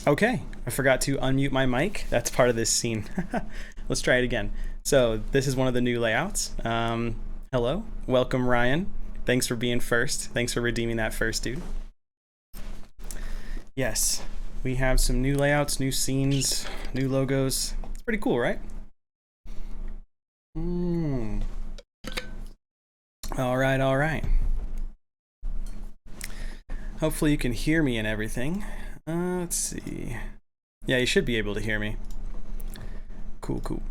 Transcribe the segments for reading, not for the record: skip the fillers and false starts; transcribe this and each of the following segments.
Okay, I forgot to unmute my mic. That's part of this scene. Let's try it again. So this is one of the new layouts. Hello, welcome Ryan. Thanks for being first. Thanks for redeeming that first, dude. Yes, we have some new layouts, new scenes, new logos. It's pretty cool, right? All right, all right. Hopefully you can hear me and everything. Let's see. Yeah, you should be able to hear me. Cool, cool.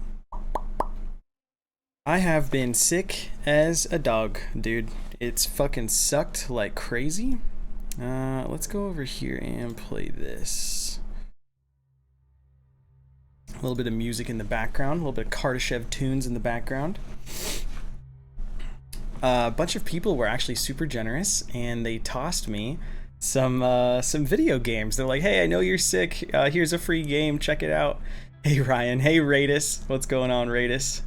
I have been sick as a dog, dude. It's fucking sucked like crazy. Let's go over here and play this. A little bit of music in the background, a little bit of Kardashev tunes in the background. A bunch of people were actually super generous, and they tossed me some video games. They're like, hey, I know you're sick. Here's a free game. Check it out. Hey, Ryan. Hey, Radis. What's going on, Radis?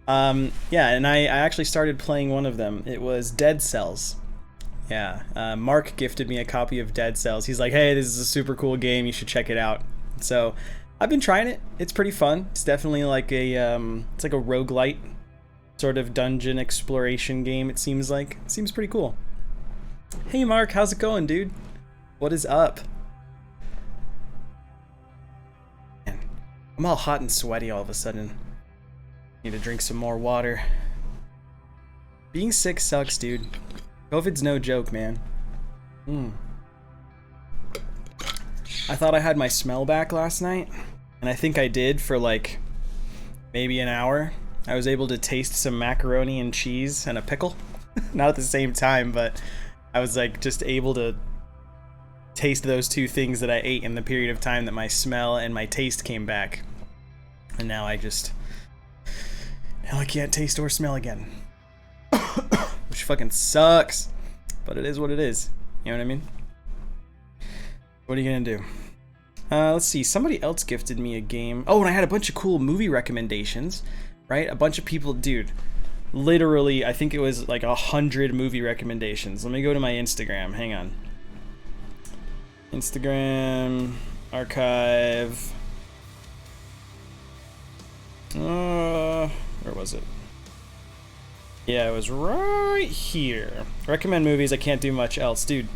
Yeah, and I actually started playing one of them. It was Dead Cells. Yeah, Mark gifted me a copy of Dead Cells. He's like, hey, this is a super cool game. You should check it out. So I've been trying it. It's pretty fun. It's definitely like a it's like a roguelite sort of dungeon exploration game, it seems like. It seems pretty cool. Hey Mark, how's it going, dude? What is up? Man, I'm all hot and sweaty all of a sudden. Need to drink some more water. Being sick sucks, dude. COVID's no joke, man. I thought I had my smell back last night, and I think I did for like maybe an hour. I was able to taste some macaroni and cheese and a pickle. Not at the same time, but I was like just able to taste those two things that I ate in the period of time that my smell and my taste came back. And now I can't taste or smell again. Which fucking sucks. But it is what it is. You know what I mean? What are you gonna do? Let's see. Somebody else gifted me a game. Oh, and I had a bunch of cool movie recommendations. Right? A bunch of people, dude. Literally, I think it was like 100 movie recommendations. Let me go to my Instagram. Hang on. Instagram archive. Where was it? Yeah, it was right here. Recommend movies. I can't do much else. Dude,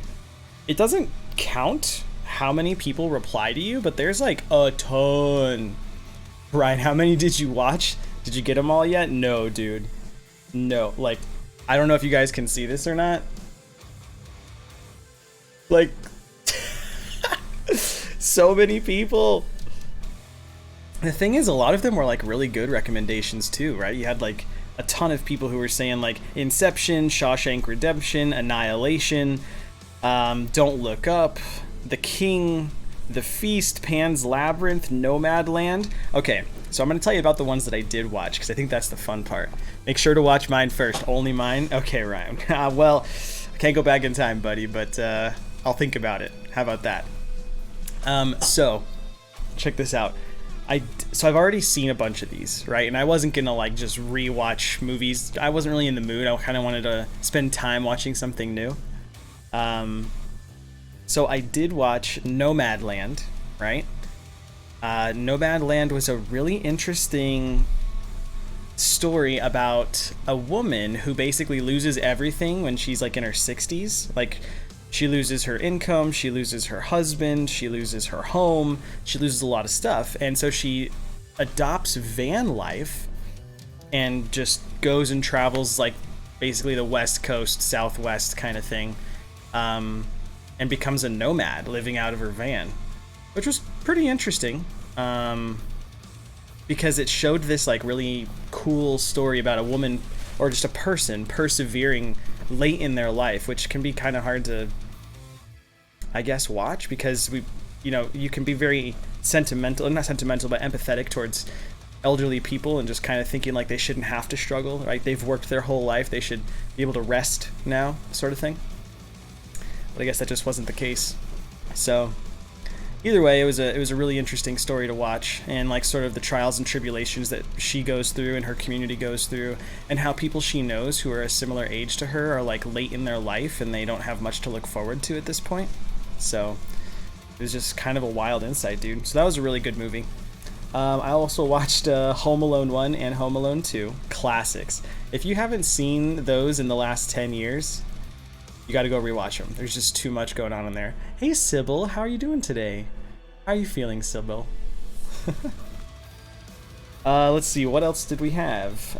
it doesn't count how many people reply to you, but there's like a ton. Ryan, how many did you watch? Did you get them all yet? No, dude. No. Like, I don't know if you guys can see this or not. Like, so many people. The thing is, a lot of them were like really good recommendations too, right? You had like a ton of people who were saying like Inception, Shawshank Redemption, Annihilation, Don't Look Up, The King, The Feast, Pan's Labyrinth, Nomadland. Okay, so I'm going to tell you about the ones that I did watch, because I think that's the fun part. Make sure to watch mine first. Only mine? Okay, Ryan. Well, I can't go back in time, buddy, but I'll think about it. How about that? So, check this out. So I've already seen a bunch of these, right? And I wasn't going to like just rewatch movies. I wasn't really in the mood. I kind of wanted to spend time watching something new. So I did watch Nomadland, right? Nomadland was a really interesting story about a woman who basically loses everything when she's like in her 60s. Like, she loses her income, she loses her husband, she loses her home, she loses a lot of stuff. And so she adopts van life and just goes and travels like basically the West Coast, Southwest kind of thing. And becomes a nomad living out of her van, which was pretty interesting, because it showed this like really cool story about a woman or just a person persevering late in their life, which can be kind of hard to, I guess, watch, because you can be very sentimental, not sentimental, but empathetic towards elderly people and just kind of thinking like they shouldn't have to struggle, right? They've worked their whole life, they should be able to rest now, sort of thing. But I guess that just wasn't the case. So either way, it was a really interesting story to watch, and like sort of the trials and tribulations that she goes through and her community goes through, and how people she knows who are a similar age to her are like late in their life and they don't have much to look forward to at this point. So It was just kind of a wild insight, dude. So that was a really good movie. I also watched Home Alone 1 and Home Alone 2, classics. If you haven't seen those in the last 10 years, you got to go rewatch them. There's just too much going on in there. Hey, Sybil, how are you doing today? How are you feeling, Sybil? Let's see, what else did we have?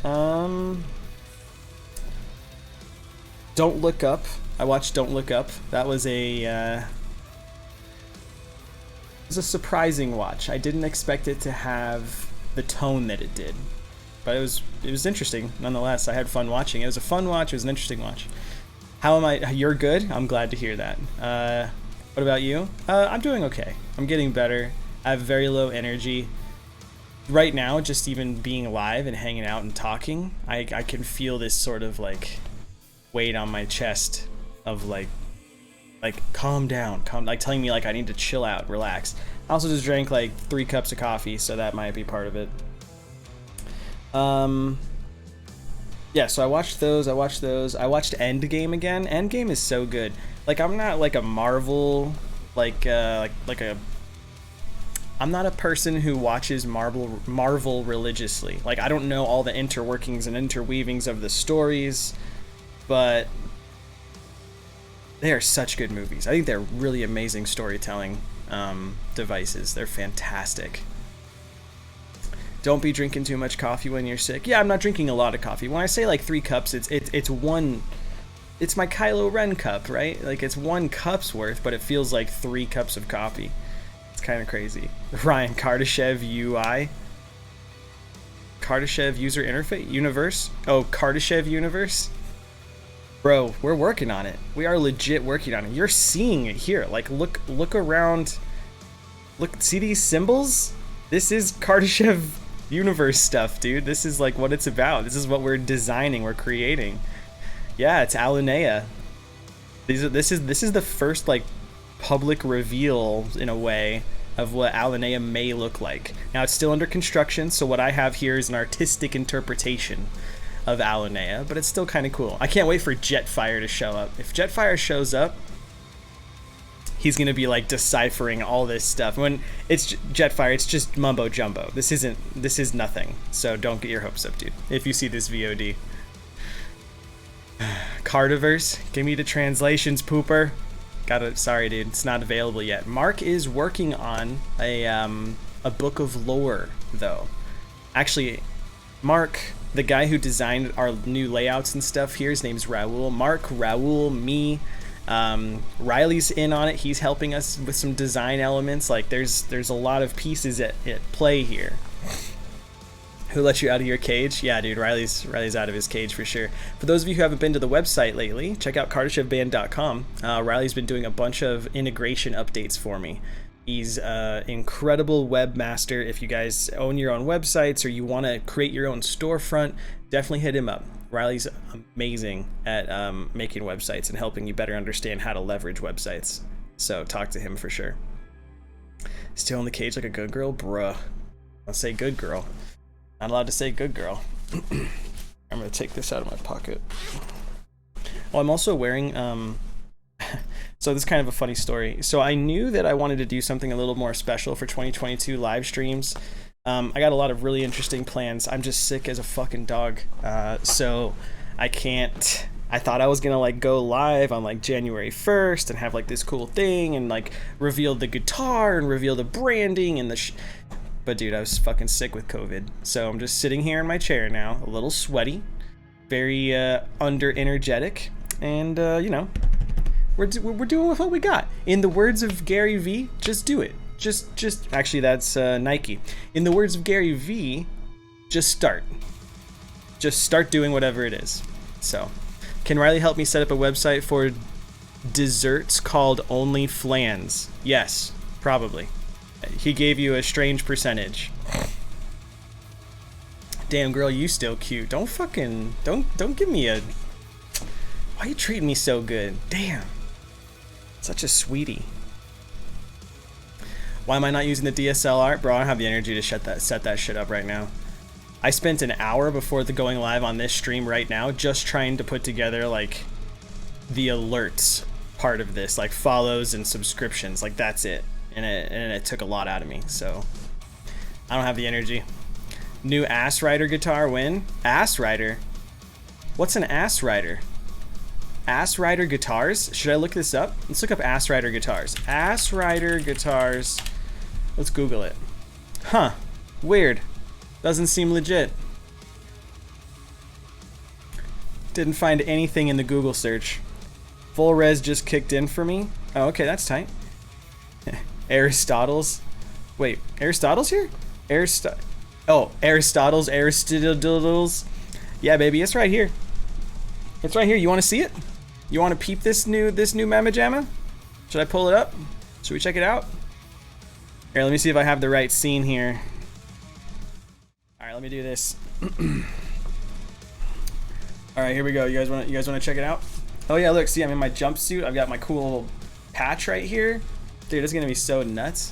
Don't Look Up. I watched Don't Look Up. That was a surprising watch. I didn't expect it to have the tone that it did, but it was interesting nonetheless. I had fun watching. It was a fun watch. It was an interesting watch. How am I? You're good? I'm glad to hear that. What about you? I'm doing okay. I'm getting better. I have very low energy. Right now, just even being alive and hanging out and talking, I can feel this sort of like weight on my chest of like calm down, like telling me like I need to chill out, relax. I also just drank like 3 cups of coffee, so that might be part of it. Yeah, so I watched those. I watched Endgame again. Endgame is so good. Like, I'm not like a Marvel, I'm not a person who watches Marvel religiously. Like, I don't know all the interworkings and interweavings of the stories, but they are such good movies. I think they're really amazing storytelling devices. They're fantastic. Don't be drinking too much coffee when you're sick. Yeah, I'm not drinking a lot of coffee. When I say like 3 cups, it's one. It's my Kylo Ren cup, right? Like, it's 1 cup's worth, but it feels like 3 cups of coffee. It's kind of crazy. Ryan, Kardashev UI. Kardashev user interface universe. Oh, Kardashev universe. Bro, we're working on it. We are legit working on it. You're seeing it here. Like, look around. Look, see these symbols? This is Kardashev universe stuff, dude. This is like what it's about. This is what we're designing, we're creating. Yeah, it's Alunea. This is the first like public reveal in a way of what Alunea may look like. Now, it's still under construction, so what I have here is an artistic interpretation of Alunea, but it's still kind of cool. I can't wait for Jetfire to show up. If Jetfire shows up, he's gonna be like deciphering all this stuff. When it's Jetfire, it's just mumbo jumbo. This is nothing. So don't get your hopes up, dude. If you see this VOD. Cardiverse, give me the translations, pooper. Sorry, dude, it's not available yet. Mark is working on a book of lore, though. Actually, Mark, the guy who designed our new layouts and stuff here, his name's Raul. Mark, Raul, me, Riley's in on it. He's helping us with some design elements. Like, there's a lot of pieces at play here. Who let you out of your cage? Yeah, dude, Riley's out of his cage for sure. For those of you who haven't been to the website lately, check out kardashevband.com. Riley's been doing a bunch of integration updates for me. He's an incredible webmaster. If you guys own your own websites or you want to create your own storefront, definitely hit him up. Riley's amazing at making websites and helping you better understand how to leverage websites. So talk to him for sure. Still in the cage like a good girl? Bruh. I'll say good girl. Not allowed to say good girl. I'm gonna take this out of my pocket. Oh, I'm also wearing so this is kind of a funny story. So I knew that I wanted to do something a little more special for 2022 live streams. I got a lot of really interesting plans. I'm just sick as a fucking dog, so I can't. I thought I was gonna like go live on like January 1st and have like this cool thing and like reveal the guitar and reveal the branding and but dude, I was fucking sick with COVID, so I'm just sitting here in my chair now, a little sweaty, very under energetic, and you know, we're doing with what we got. In the words of Gary V, just do it. Just actually, that's Nike. In the words of Gary V, just start doing whatever it is. So, can Riley help me set up a website for desserts called Only Flans? Yes, probably. He gave you a strange percentage. Damn, girl, you still cute. Don't give me a. Why are you treating me so good? Damn, such a sweetie. Why am I not using the DSLR? Bro, I don't have the energy to set that shit up right now. I spent an hour before the going live on this stream right now just trying to put together like the alerts part of this, like follows and subscriptions. Like, that's it. and it took a lot out of me. So I don't have the energy. New Ass Rider guitar win. Ass Rider. What's an Ass Rider? Ass Rider guitars? Should I look this up? Let's look up Ass Rider guitars. Ass Rider guitars. Let's Google it. Huh. Weird. Doesn't seem legit. Didn't find anything in the Google search. Full res just kicked in for me. Oh, okay, that's tight. Aristotle's. Wait, Aristotle's here? Aristotle's. Yeah, baby, it's right here. It's right here. You want to see it? You want to peep this new Mamma Jamma? Should I pull it up? Should we check it out? Here, let me see if I have the right scene here. All right, let me do this. All right, here we go. You guys want to check it out? Oh yeah, look, see, I'm in my jumpsuit. I've got my cool little patch right here. Dude, it's gonna be so nuts.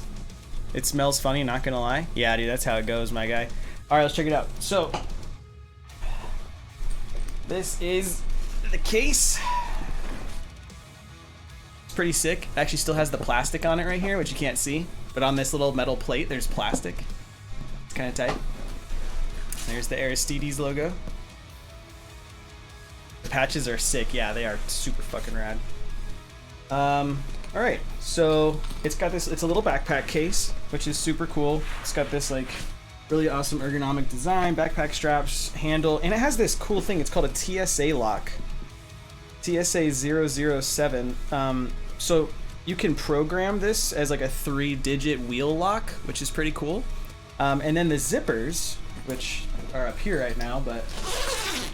It smells funny, not gonna lie. Yeah, dude, that's how it goes, my guy. All right, let's check it out. So, this is the case. It's pretty sick. It actually still has the plastic on it right here, which you can't see. But on this little metal plate, there's plastic. It's kind of tight. There's the Aristides logo. The patches are sick. Yeah, they are super fucking rad. All right, so it's got this. It's a little backpack case, which is super cool. It's got this like really awesome ergonomic design, backpack straps, handle, and it has this cool thing. It's called a TSA lock. TSA 007. So you can program this as like a 3-digit wheel lock, which is pretty cool. And then the zippers, which are up here right now, but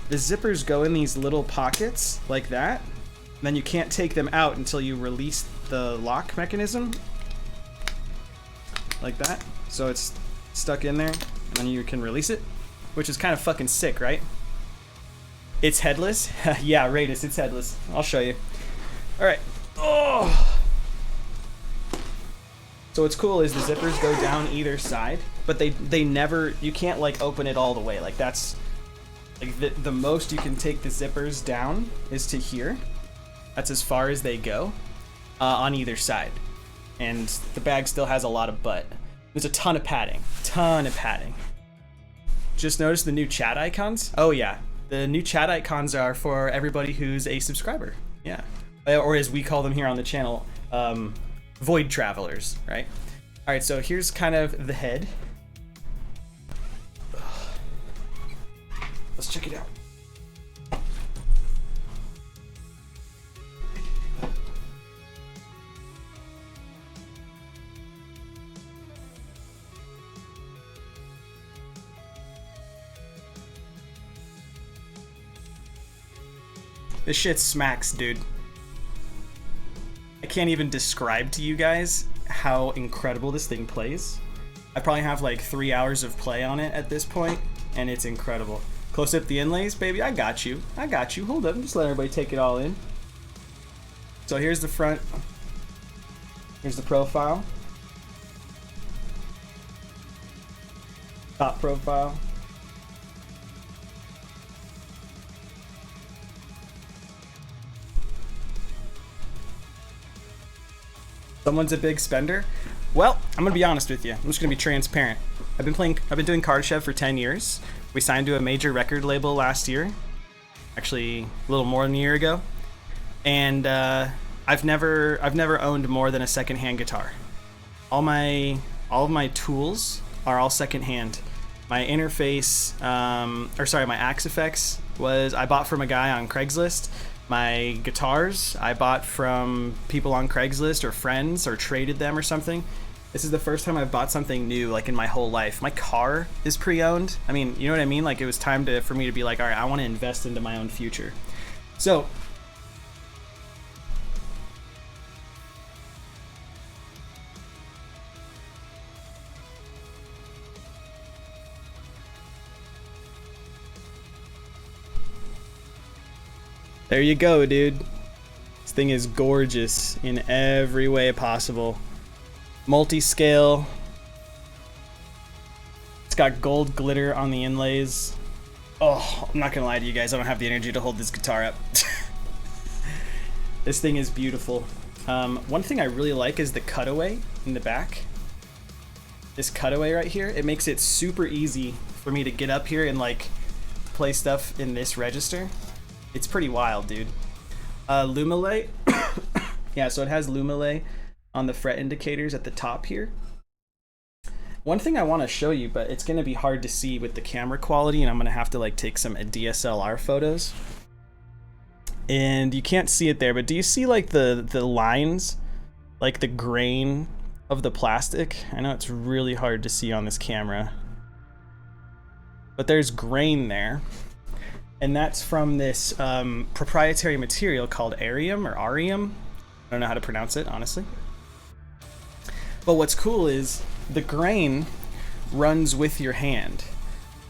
the zippers go in these little pockets like that. And then you can't take them out until you release the lock mechanism. Like that. So it's stuck in there, and then you can release it, which is kind of fucking sick, right? It's headless? Yeah, Raidus, it's headless. I'll show you. Alright. Oh! So what's cool is the zippers go down either side, but they never, you can't like open it all the way. Like that's, like the most you can take the zippers down is to here. That's as far as they go on either side. And the bag still has a lot of butt. There's a ton of padding. Just notice the new chat icons? Oh yeah, the new chat icons are for everybody who's a subscriber. Yeah, or as we call them here on the channel, Void Travelers, right? All right, so here's kind of the head. Let's check it out. This shit smacks, dude. I can't even describe to you guys how incredible this thing plays. I probably have like 3 hours of play on it at this point, and it's incredible. Close up the inlays, baby. I got you. Hold up. Just let everybody take it all in. So here's the front. Here's the profile. Top profile. Someone's a big spender. Well, I'm gonna be honest with you. I'm just gonna be transparent. I've been doing Card Chef for 10 years. We signed to a major record label last year, actually a little more than a year ago, and I've never owned more than a secondhand guitar. All of my tools are all secondhand. My interface, my Axe Effects I bought from a guy on Craigslist. My guitars I bought from people on Craigslist or friends, or traded them or something. This is the first time I've bought something new like in my whole life. My car is pre-owned. I mean, you know what I mean? Like it was time for me to be like, all right, I want to invest into my own future. So there you go, dude. This thing is gorgeous in every way possible. Multi-scale. It's got gold glitter on the inlays. Oh, I'm not gonna lie to you guys, I don't have the energy to hold this guitar up. This thing is beautiful. One thing I really like is the cutaway in the back. This cutaway right here, it makes it super easy for me to get up here and like play stuff in this register. It's pretty wild, dude. Lumile, yeah, so it has Lumile on the fret indicators at the top here. One thing I want to show you, but it's going to be hard to see with the camera quality, and I'm going to have to like take some DSLR photos. And you can't see it there, but do you see like the lines, like the grain of the plastic? I know it's really hard to see on this camera, but there's grain there. And that's from this proprietary material called Arium or Arium. I don't know how to pronounce it, honestly. But what's cool is the grain runs with your hand.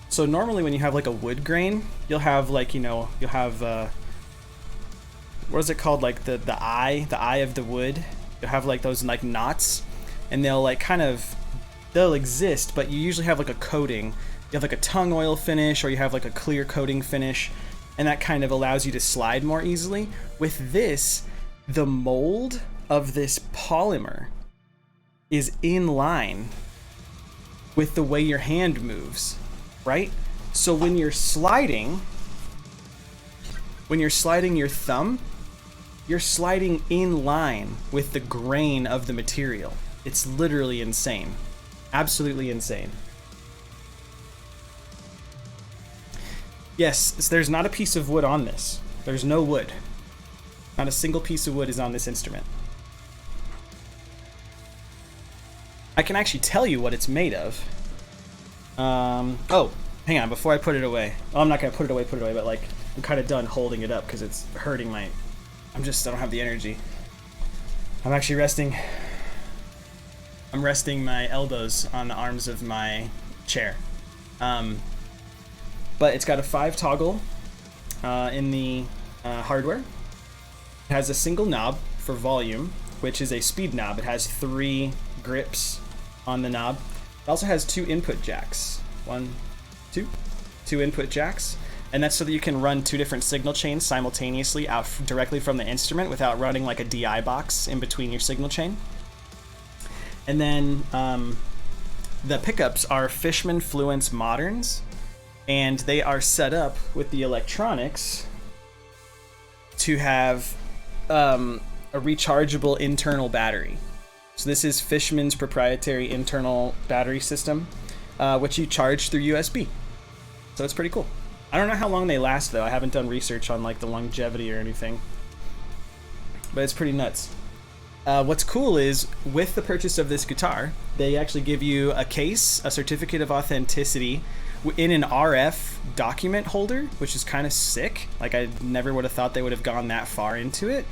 So normally when you have like a wood grain, you'll have like, you know, you'll have, what is it called? Like the eye of the wood. You'll have like those like knots, and they'll like they'll exist, but you usually have like a coating. You have like a tung oil finish, or you have like a clear coating finish, and that kind of allows you to slide more easily. With this, the mold of this polymer is in line with the way your hand moves, right? So when you're sliding your thumb, you're sliding in line with the grain of the material. It's literally insane. Absolutely insane. Yes, there's not a piece of wood on this. There's no wood. Not a single piece of wood is on this instrument. I can actually tell you what it's made of. Oh, hang on, before I put it away. Oh, I'm not gonna put it away, but like, I'm kind of done holding it up because it's hurting my, I don't have the energy. I'm actually resting my elbows on the arms of my chair. But it's got a 5 toggle in the hardware. It has a single knob for volume, which is a speed knob. It has 3 grips on the knob. It also has 2 input jacks. 1, 2. 2 input jacks. And that's so that you can run 2 different signal chains simultaneously out directly from the instrument without running like a DI box in between your signal chain. And then the pickups are Fishman Fluence Moderns, and they are set up with the electronics to have a rechargeable internal battery. So this is Fishman's proprietary internal battery system, which you charge through USB. So it's pretty cool. I don't know how long they last though. I haven't done research on like the longevity or anything, but it's pretty nuts. What's cool is with the purchase of this guitar, they actually give you a case, a certificate of authenticity, in an RF document holder, which is kind of sick. Like I never would have thought they would have gone that far into it.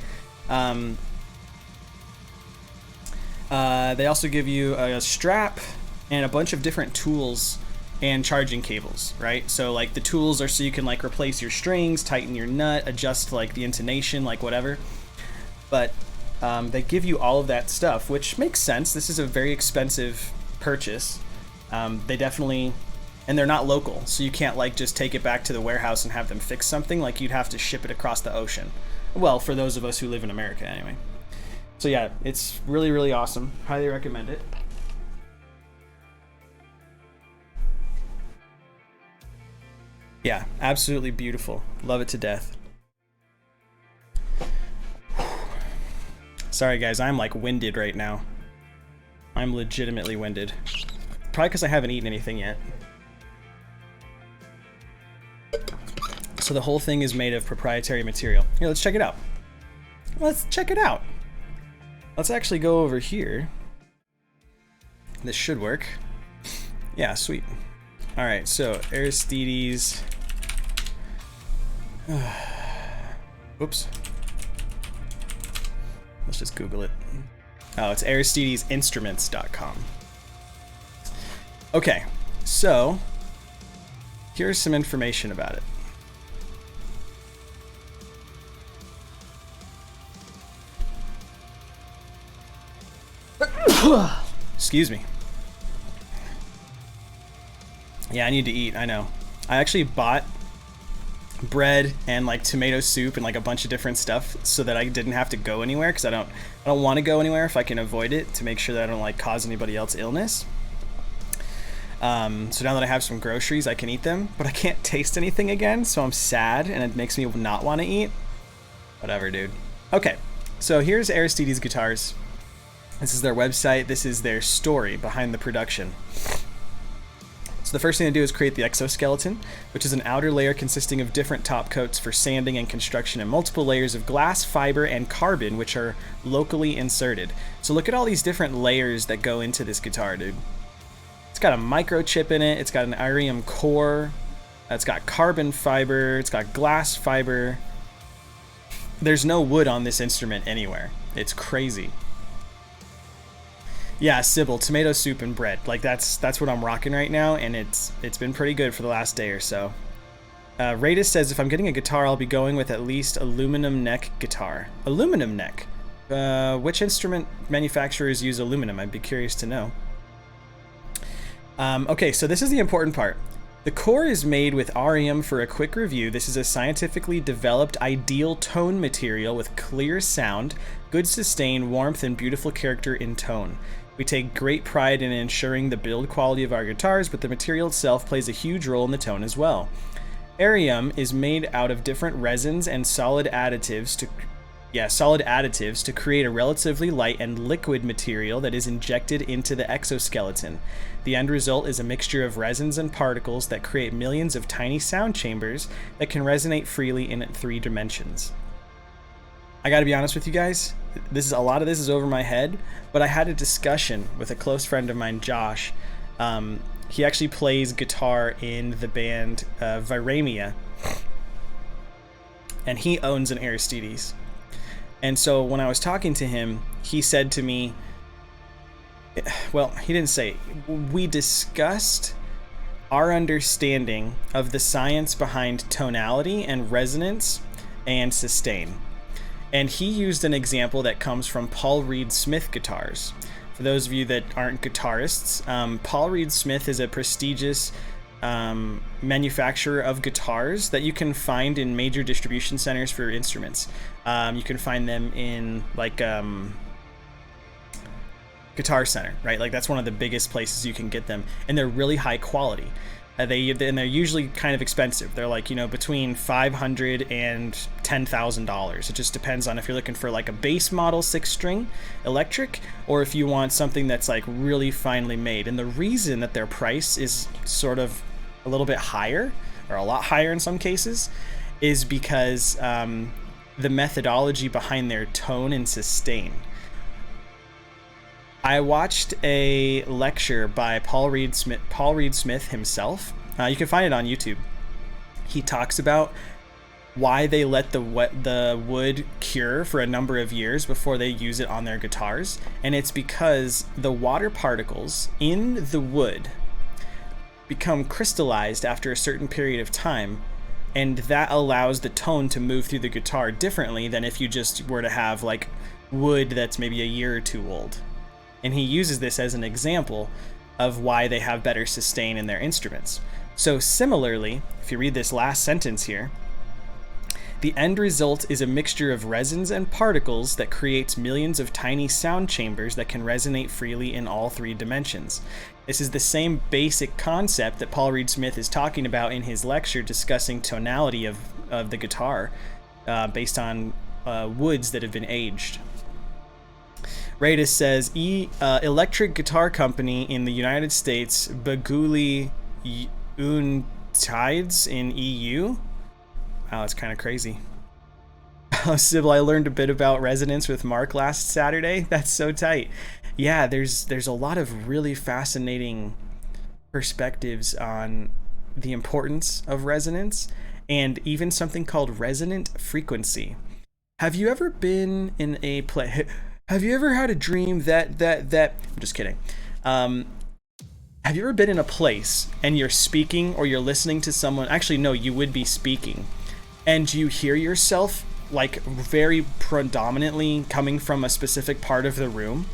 They also give you a strap and a bunch of different tools and charging cables, right? So like the tools are so you can like replace your strings, tighten your nut, adjust like the intonation, like whatever. But they give you all of that stuff, which makes sense. This is a very expensive purchase. They definitely, and they're not local, so you can't like just take it back to the warehouse and have them fix something. Like you'd have to ship it across the ocean. Well, for those of us who live in America anyway. So yeah, it's really, really awesome. Highly recommend it. Yeah, absolutely beautiful. Love it to death. Sorry guys, I'm like winded right now. I'm legitimately winded. Probably because I haven't eaten anything yet. So the whole thing is made of proprietary material. Here, let's check it out. Let's check it out. Let's actually go over here. This should work. Yeah, sweet. All right, so Aristides. Oops. Let's just Google it. Oh, it's aristidesinstruments.com. Okay, so here's some information about it. Excuse me. Yeah, I need to eat, I know. I actually bought bread and like tomato soup and like a bunch of different stuff so that I didn't have to go anywhere, because I don't want to go anywhere if I can avoid it, to make sure that I don't like cause anybody else illness. So now that I have some groceries, I can eat them, but I can't taste anything again, so I'm sad, and it makes me not want to eat. Whatever, dude. Okay, so here's Aristides Guitars. This is their website. This is their story behind the production. So the first thing to do is create the exoskeleton, which is an outer layer consisting of different top coats for sanding and construction, and multiple layers of glass, fiber, and carbon, which are locally inserted. So look at all these different layers that go into this guitar, dude. It's got a microchip in it. It's got an iridium core. It's got carbon fiber. It's got glass fiber. There's no wood on this instrument anywhere. It's crazy. Yeah, Sybil, tomato soup and bread. Like that's what I'm rocking right now, and it's been pretty good for the last day or so. Radis says, if I'm getting a guitar, I'll be going with at least aluminum neck guitar. Aluminum neck? Which instrument manufacturers use aluminum? I'd be curious to know. Okay, so this is the important part. The core is made with REM. For a quick review, this is a scientifically developed ideal tone material with clear sound, good sustain, warmth, and beautiful character in tone. We take great pride in ensuring the build quality of our guitars, but the material itself plays a huge role in the tone as well. Arium is made out of different resins and solid additives to create a relatively light and liquid material that is injected into the exoskeleton. The end result is a mixture of resins and particles that create millions of tiny sound chambers that can resonate freely in 3 dimensions. I gotta be honest with you guys, a lot of this is over my head, but I had a discussion with a close friend of mine, Josh. He actually plays guitar in the band Viramia, and he owns an Aristides. And so when I was talking to him, he said to me, well, he didn't say, we discussed our understanding of the science behind tonality and resonance and sustain. And he used an example that comes from Paul Reed Smith guitars. For those of you that aren't guitarists, Paul Reed Smith is a prestigious manufacturer of guitars that you can find in major distribution centers for instruments. You can find them in like Guitar Center, right? Like that's one of the biggest places you can get them, and they're really high quality. They're usually kind of expensive. They're like, between $500 and $10,000. It just depends on if you're looking for like a base model 6-string electric, or if you want something that's like really finely made. And the reason that their price is sort of a little bit higher, or a lot higher in some cases, is because the methodology behind their tone and sustain. I watched a lecture by Paul Reed Smith himself. You can find it on YouTube. He talks about why they let the wood cure for a number of years before they use it on their guitars, and it's because the water particles in the wood become crystallized after a certain period of time, and that allows the tone to move through the guitar differently than if you just were to have like wood that's maybe a year or 2 old. And he uses this as an example of why they have better sustain in their instruments. So similarly, if you read this last sentence here, the end result is a mixture of resins and particles that creates millions of tiny sound chambers that can resonate freely in all 3 dimensions. This is the same basic concept that Paul Reed Smith is talking about in his lecture discussing tonality of the guitar based on woods that have been aged. Radis says, electric guitar company in the United States, Baguli Tides in EU. Wow, that's kind of crazy. Sybil, I learned a bit about resonance with Mark last Saturday. That's so tight. Yeah, there's a lot of really fascinating perspectives on the importance of resonance, and even something called resonant frequency. Have you ever been in a play? Have you ever had a dream that I'm just kidding. Have you ever been in a place and you're speaking or you're listening to someone? Actually, no, you would be speaking, and you hear yourself like very predominantly coming from a specific part of the room,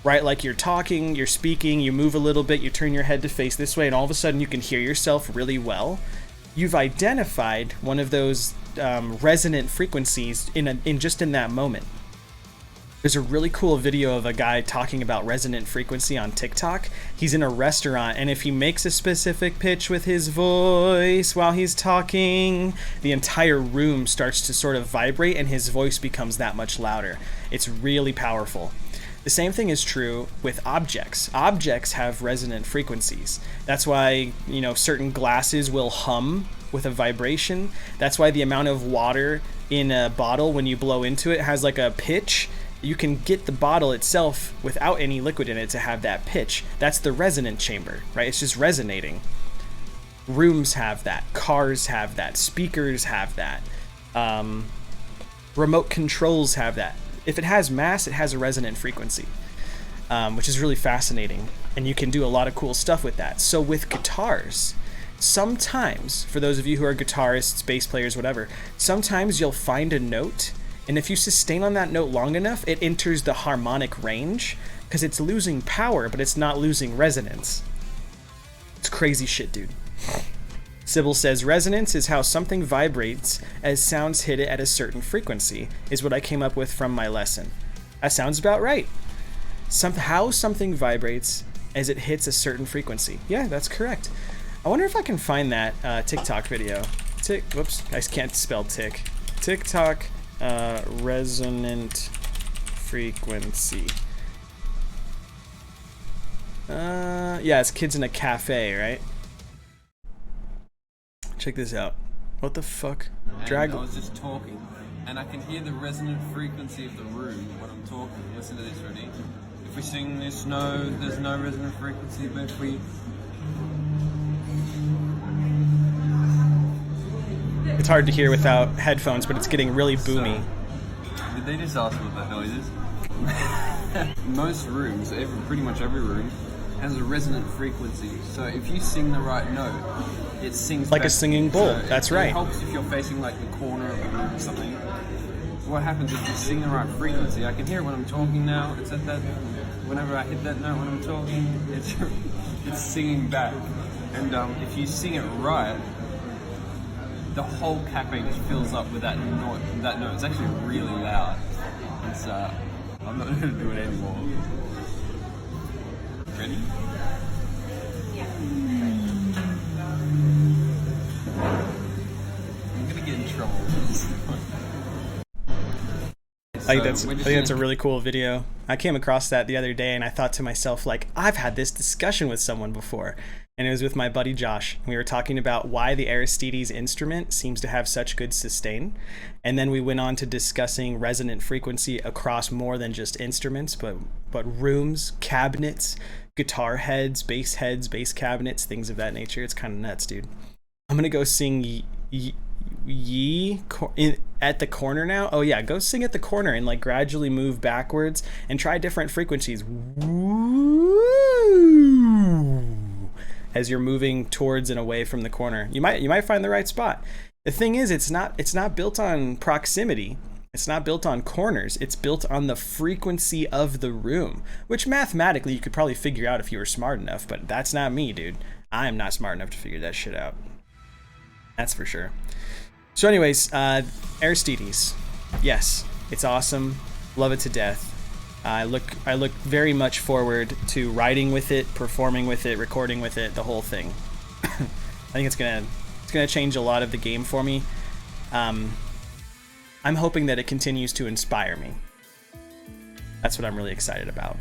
right? Like you're talking, you're speaking, you move a little bit, you turn your head to face this way, and all of a sudden you can hear yourself really well. you've identified one of those resonant frequencies in just in that moment. There's a really cool video of a guy talking about resonant frequency on TikTok. He's in a restaurant, and if he makes a specific pitch with his voice while he's talking, the entire room starts to sort of vibrate and his voice becomes that much louder. It's really powerful. The same thing is true with objects. Objects have resonant frequencies. That's why, you know, certain glasses will hum with a vibration. That's why the amount of water in a bottle when you blow into it has like a pitch. You can get the bottle itself without any liquid in it to have that pitch. That's the resonant chamber, right? It's just resonating. Rooms have that. Cars have that. Speakers have that. Remote controls have that. If it has mass, it has a resonant frequency, which is really fascinating. And you can do a lot of cool stuff with that. So with guitars, sometimes, for those of you who are guitarists, bass players, whatever, sometimes you'll find a note, and if you sustain on that note long enough, it enters the harmonic range, because it's losing power, but it's not losing resonance. It's crazy shit, dude. Sybil says, resonance is how something vibrates as sounds hit it at a certain frequency, is what I came up with from my lesson. That sounds about right. How something vibrates as it hits a certain frequency. Yeah, that's correct. I wonder if I can find that TikTok video. Whoops, I can't spell tick. TikTok resonant frequency. Yeah, it's kids in a cafe, right? Check this out. What the fuck? I was just talking, and I can hear the resonant frequency of the room when I'm talking. Listen to this, ready? If we sing this, there's no resonant frequency, but if we... It's hard to hear without headphones, but it's getting really boomy. So, did they just ask what that noise is? Most rooms, pretty much every room, has a resonant frequency. So if you sing the right note, it sings like back. A singing bowl. So that's right. It helps if you're facing like the corner of the room or something. What happens if you sing the right frequency? I can hear it when I'm talking now. It's at that. Whenever I hit that note when I'm talking, it's singing back. And if you sing it right, the whole cafe just fills up with that note. It's actually really loud. It's I'm not going to do it anymore. Ready? I'm gonna get in trouble for this one. I think that's a really cool video. I came across that the other day and I thought to myself, like, I've had this discussion with someone before. And it was with my buddy Josh. We were talking about why the Aristides instrument seems to have such good sustain. And then we went on to discussing resonant frequency across more than just instruments, but rooms, cabinets, guitar heads, bass cabinets, things of that nature. It's kind of nuts, dude. I'm going to go sing at the corner now. Oh yeah, go sing at the corner and like gradually move backwards and try different frequencies. Woo! As you're moving towards and away from the corner. You might find the right spot. The thing is, it's not built on proximity. It's not built on corners. It's built on the frequency of the room, which mathematically you could probably figure out if you were smart enough, but that's not me, dude. I am not smart enough to figure that shit out. That's for sure. So anyways, Aristides. Yes, it's awesome. Love it to death. I look very much forward to writing with it, performing with it, recording with it, the whole thing. I think it's gonna change a lot of the game for me. I'm hoping that it continues to inspire me. That's what I'm really excited about.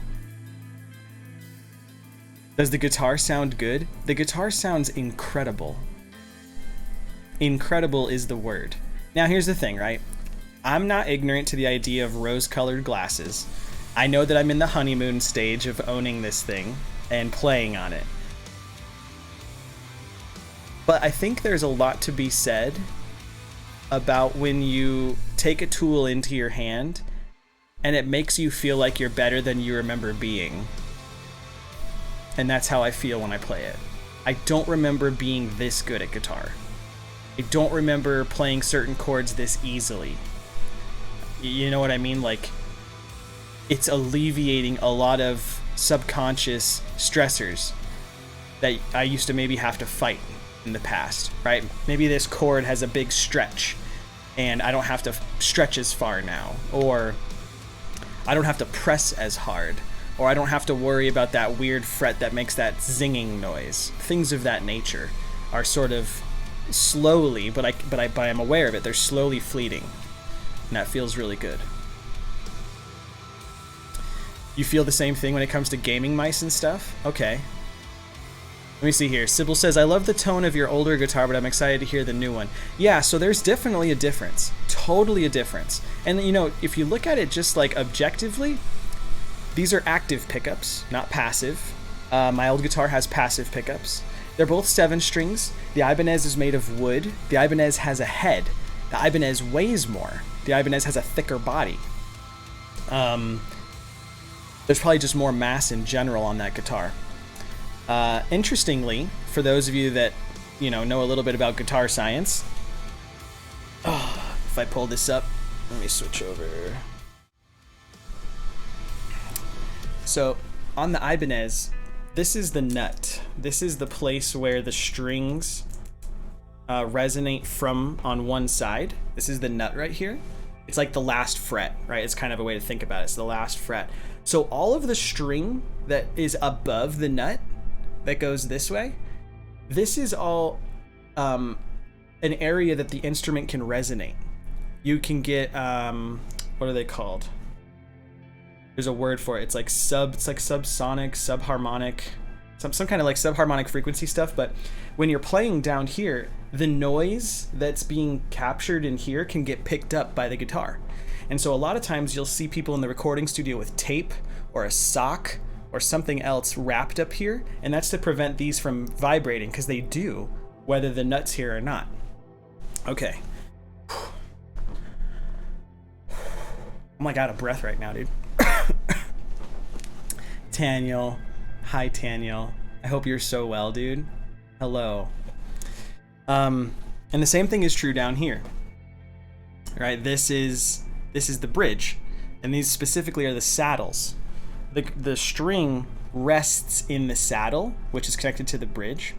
Does the guitar sound good? The guitar sounds incredible. Incredible is the word. Now here's the thing, right? I'm not ignorant to the idea of rose-colored glasses. I know that I'm in the honeymoon stage of owning this thing and playing on it. But I think there's a lot to be said about when you take a tool into your hand and it makes you feel like you're better than you remember being. And that's how I feel when I play it. I don't remember being this good at guitar. I don't remember playing certain chords this easily. You know what I mean? Like, it's alleviating a lot of subconscious stressors that I used to maybe have to fight. in the past, right? Maybe this chord has a big stretch and I don't have to stretch as far now, or I don't have to press as hard, or I don't have to worry about that weird fret that makes that zinging noise. Things of that nature are sort of slowly, but I'm aware of it, they're slowly fleeting. And that feels really good. You feel the same thing when it comes to gaming mice and stuff? Okay. Let me see here. Sybil says, I love the tone of your older guitar, but I'm excited to hear the new one. Yeah, so there's definitely a difference. Totally a difference. And, you know, if you look at it just like objectively, these are active pickups, not passive. My old guitar has passive pickups. They're both 7 strings. The Ibanez is made of wood. The Ibanez has a head. The Ibanez weighs more. The Ibanez has a thicker body. There's probably just more mass in general on that guitar. Interestingly, for those of you that, you know a little bit about guitar science, if I pull this up, let me switch over. So on the Ibanez, this is the nut. This is the place where the strings resonate from on one side. This is the nut right here. It's like the last fret, right? It's kind of a way to think about it. It's the last fret. So all of the string that is above the nut that goes this way, this is all an area that the instrument can resonate. You can get, what are they called? There's a word for it. It's like subsonic, subharmonic, some kind of like subharmonic frequency stuff. But when you're playing down here, the noise that's being captured in here can get picked up by the guitar. And so a lot of times you'll see people in the recording studio with tape or a sock or something else wrapped up here, and that's to prevent these from vibrating, because they do, whether the nut's here or not. Okay. Oh my god, a breath right now, dude. Taniel. Hi, Taniel. I hope you're so well, dude. Hello. And the same thing is true down here. Right? This is the bridge, and these specifically are the saddles. The string rests in the saddle, which is connected to the bridge,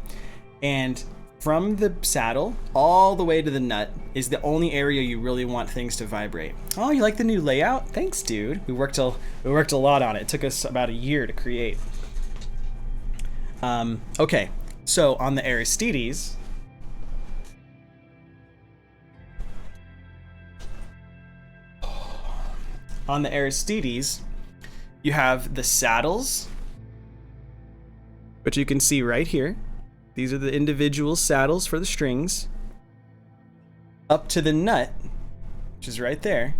and from the saddle all the way to the nut is the only area you really want things to vibrate. Oh, you like the new layout? Thanks, dude. We worked a lot on it. It took us about a year to create. Okay, so on the Aristides, you have the saddles, which you can see right here. These are the individual saddles for the strings. Up to the nut, which is right there,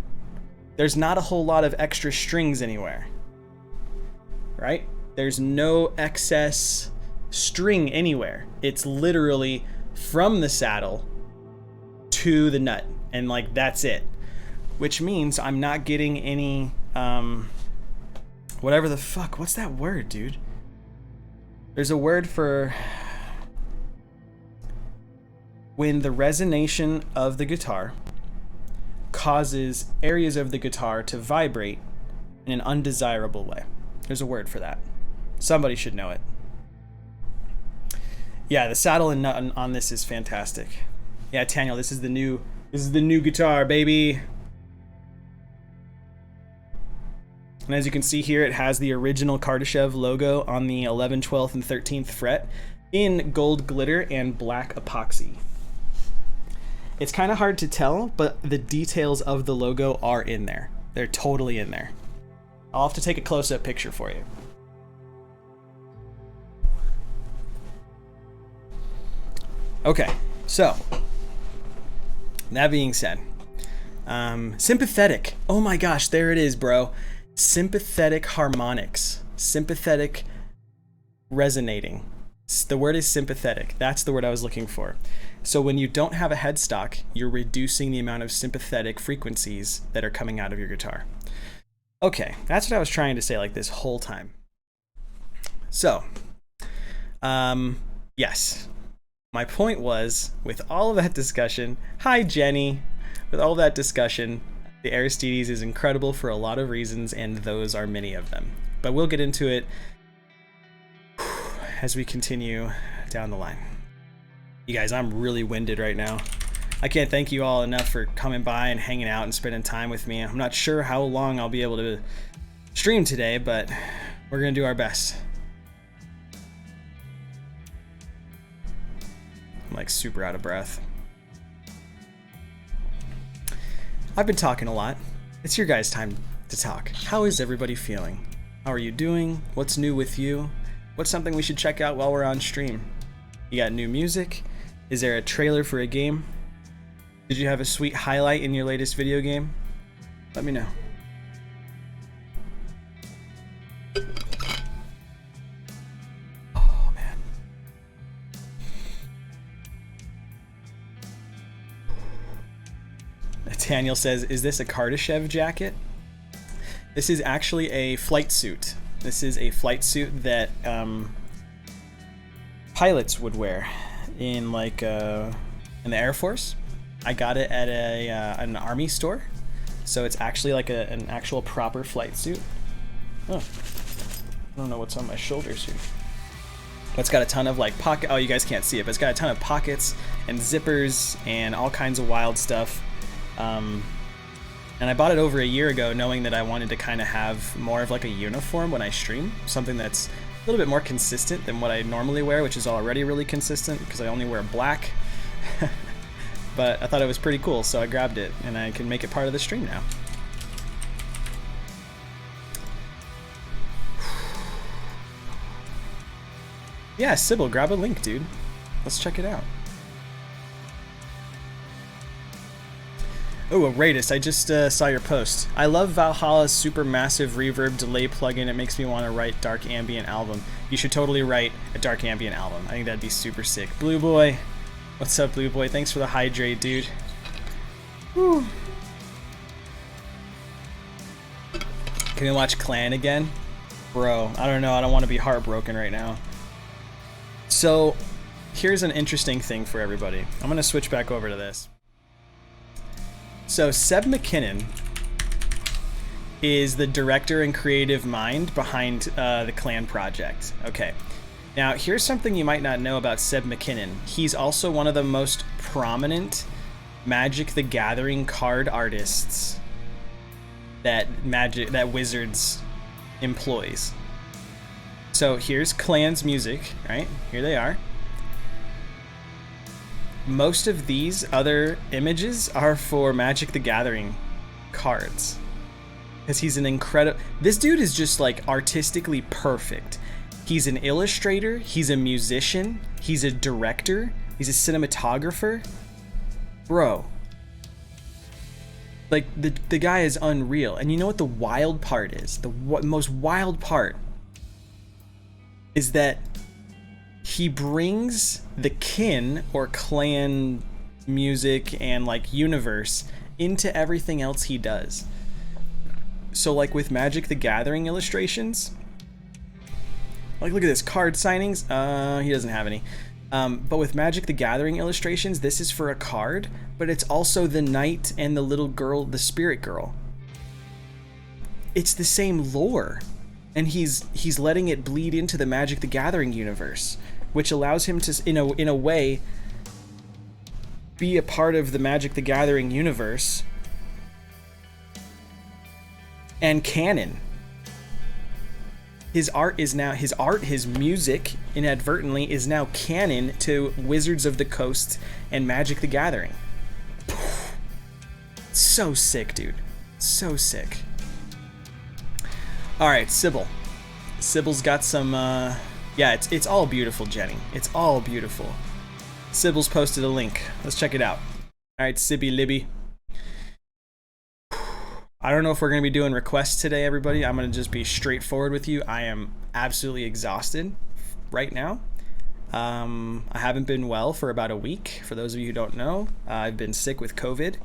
there's not a whole lot of extra strings anywhere, right? There's no excess string anywhere. It's literally from the saddle to the nut, and like that's it. Which means I'm not getting any, whatever the fuck, what's that word, dude? There's a word for when the resonation of the guitar causes areas of the guitar to vibrate in an undesirable way. There's a word for that. Somebody should know it. Yeah, the saddle and nut on this is fantastic. Yeah, Taniel, this is the new guitar, baby. And as you can see here, it has the original Kardashev logo on the 11th, 12th, and 13th fret in gold glitter and black epoxy. It's kind of hard to tell, but the details of the logo are in there. They're totally in there. I'll have to take a close-up picture for you. Okay, so that being said, sympathetic. Oh my gosh, there it is, bro. Sympathetic harmonics. Sympathetic resonating. The word is sympathetic. That's the word I was looking for. So when you don't have a headstock, you're reducing the amount of sympathetic frequencies that are coming out of your guitar. Okay, that's what I was trying to say like this whole time. So, yes. My point was, with all of that discussion, hi Jenny, with all that discussion, the Aristides is incredible for a lot of reasons, and those are many of them. But we'll get into it as we continue down the line. You guys, I'm really winded right now. I can't thank you all enough for coming by and hanging out and spending time with me. I'm not sure how long I'll be able to stream today, but we're gonna do our best. I'm like super out of breath. I've been talking a lot. It's your guys' time to talk. How is everybody feeling? How are you doing? What's new with you? What's something we should check out while we're on stream? You got new music? Is there a trailer for a game? Did you have a sweet highlight in your latest video game? Let me know. Oh man. Daniel says, is this a Kardashev jacket? This is actually a flight suit. This is a flight suit that pilots would wear in like in the Air Force. I got it at an army store, so it's actually like an actual proper flight suit. Oh, I don't know what's on my shoulders here. It's got a ton of like pocket. Oh, you guys can't see it, but it's got a ton of pockets and zippers and all kinds of wild stuff. And I bought it over a year ago, knowing that I wanted to kind of have more of like a uniform when I stream, something that's a little bit more consistent than what I normally wear, which is already really consistent because I only wear black. But I thought it was pretty cool, so I grabbed it, and I can make it part of the stream now. Yeah, Sybil, grab a link, dude. Let's check it out. Oh, Raidus, I just saw your post. I love Valhalla's super massive reverb delay plugin. It makes me want to write dark ambient album. You should totally write a dark ambient album. I think that'd be super sick. Blue Boy. What's up, Blue Boy? Thanks for the hydrate, dude. Whew. Can we watch Clan again? Bro, I don't know. I don't want to be heartbroken right now. So, here's an interesting thing for everybody. I'm going to switch back over to this. So Seb McKinnon is the director and creative mind behind the Clan project. Okay, now here's something you might not know about Seb McKinnon. He's also one of the most prominent Magic the Gathering card artists that Wizards employs. So here's Clan's music, right? Here they are. Most of these other images are for Magic the Gathering cards. Because he's an incredible... This dude is just like artistically perfect. He's an illustrator, he's a musician, he's a director, he's a cinematographer. Bro. Like, the guy is unreal. And you know what the wild part is? The most wild part is that he brings the kin or Clan music and like universe into everything else he does. So like with Magic the Gathering illustrations, like look at this, card signings, he doesn't have any. But with Magic the Gathering illustrations, this is for a card, but it's also the knight and the little girl, the spirit girl. It's the same lore. And he's letting it bleed into the Magic the Gathering universe, which allows him to, in a way, be a part of the Magic the Gathering universe and canon. His music, inadvertently, is now canon to Wizards of the Coast and Magic the Gathering. So sick, dude. So sick. Alright, Sybil. Sybil's got some, yeah, it's all beautiful, Jenny. It's all beautiful. Sybil's posted a link. Let's check it out. Alright, Sibby Libby. I don't know if we're going to be doing requests today, everybody. I'm going to just be straightforward with you. I am absolutely exhausted right now. I haven't been well for about a week. For those of you who don't know, I've been sick with COVID.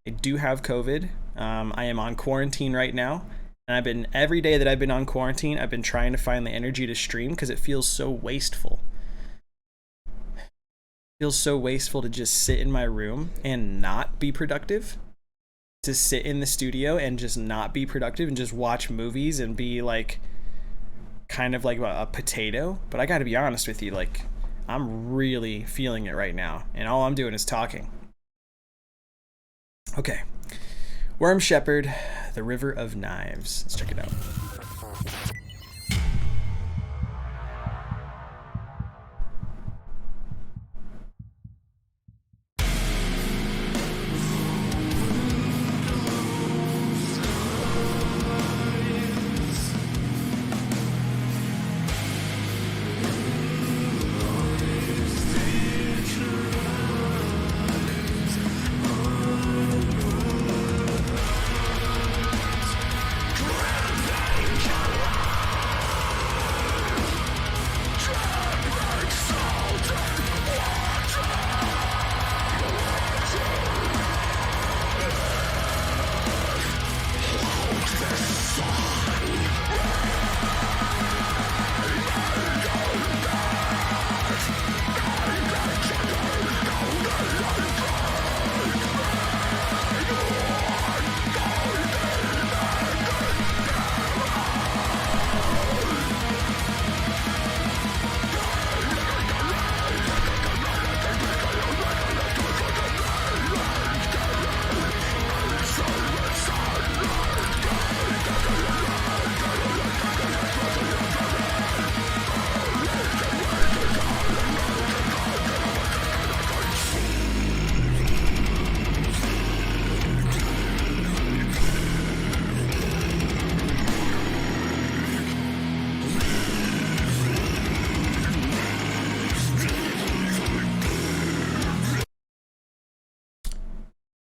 I do have COVID. I am on quarantine right now. And every day that I've been on quarantine, I've been trying to find the energy to stream because it feels so wasteful. It feels so wasteful to just sit in my room and not be productive. To sit in the studio and just not be productive and just watch movies and be like, kind of like a potato. But I gotta be honest with you, like, I'm really feeling it right now, and all I'm doing is talking. Okay. Worm Shepherd, the River of Knives. Let's check it out.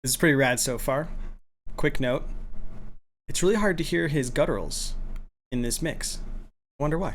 This is pretty rad so far. Quick note. It's really hard to hear his gutturals in this mix. I wonder why.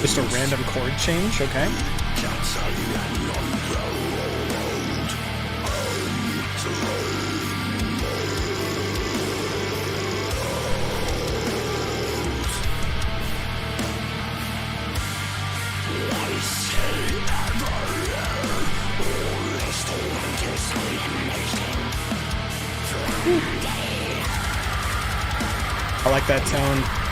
Just a random chord change, okay. I like that tone.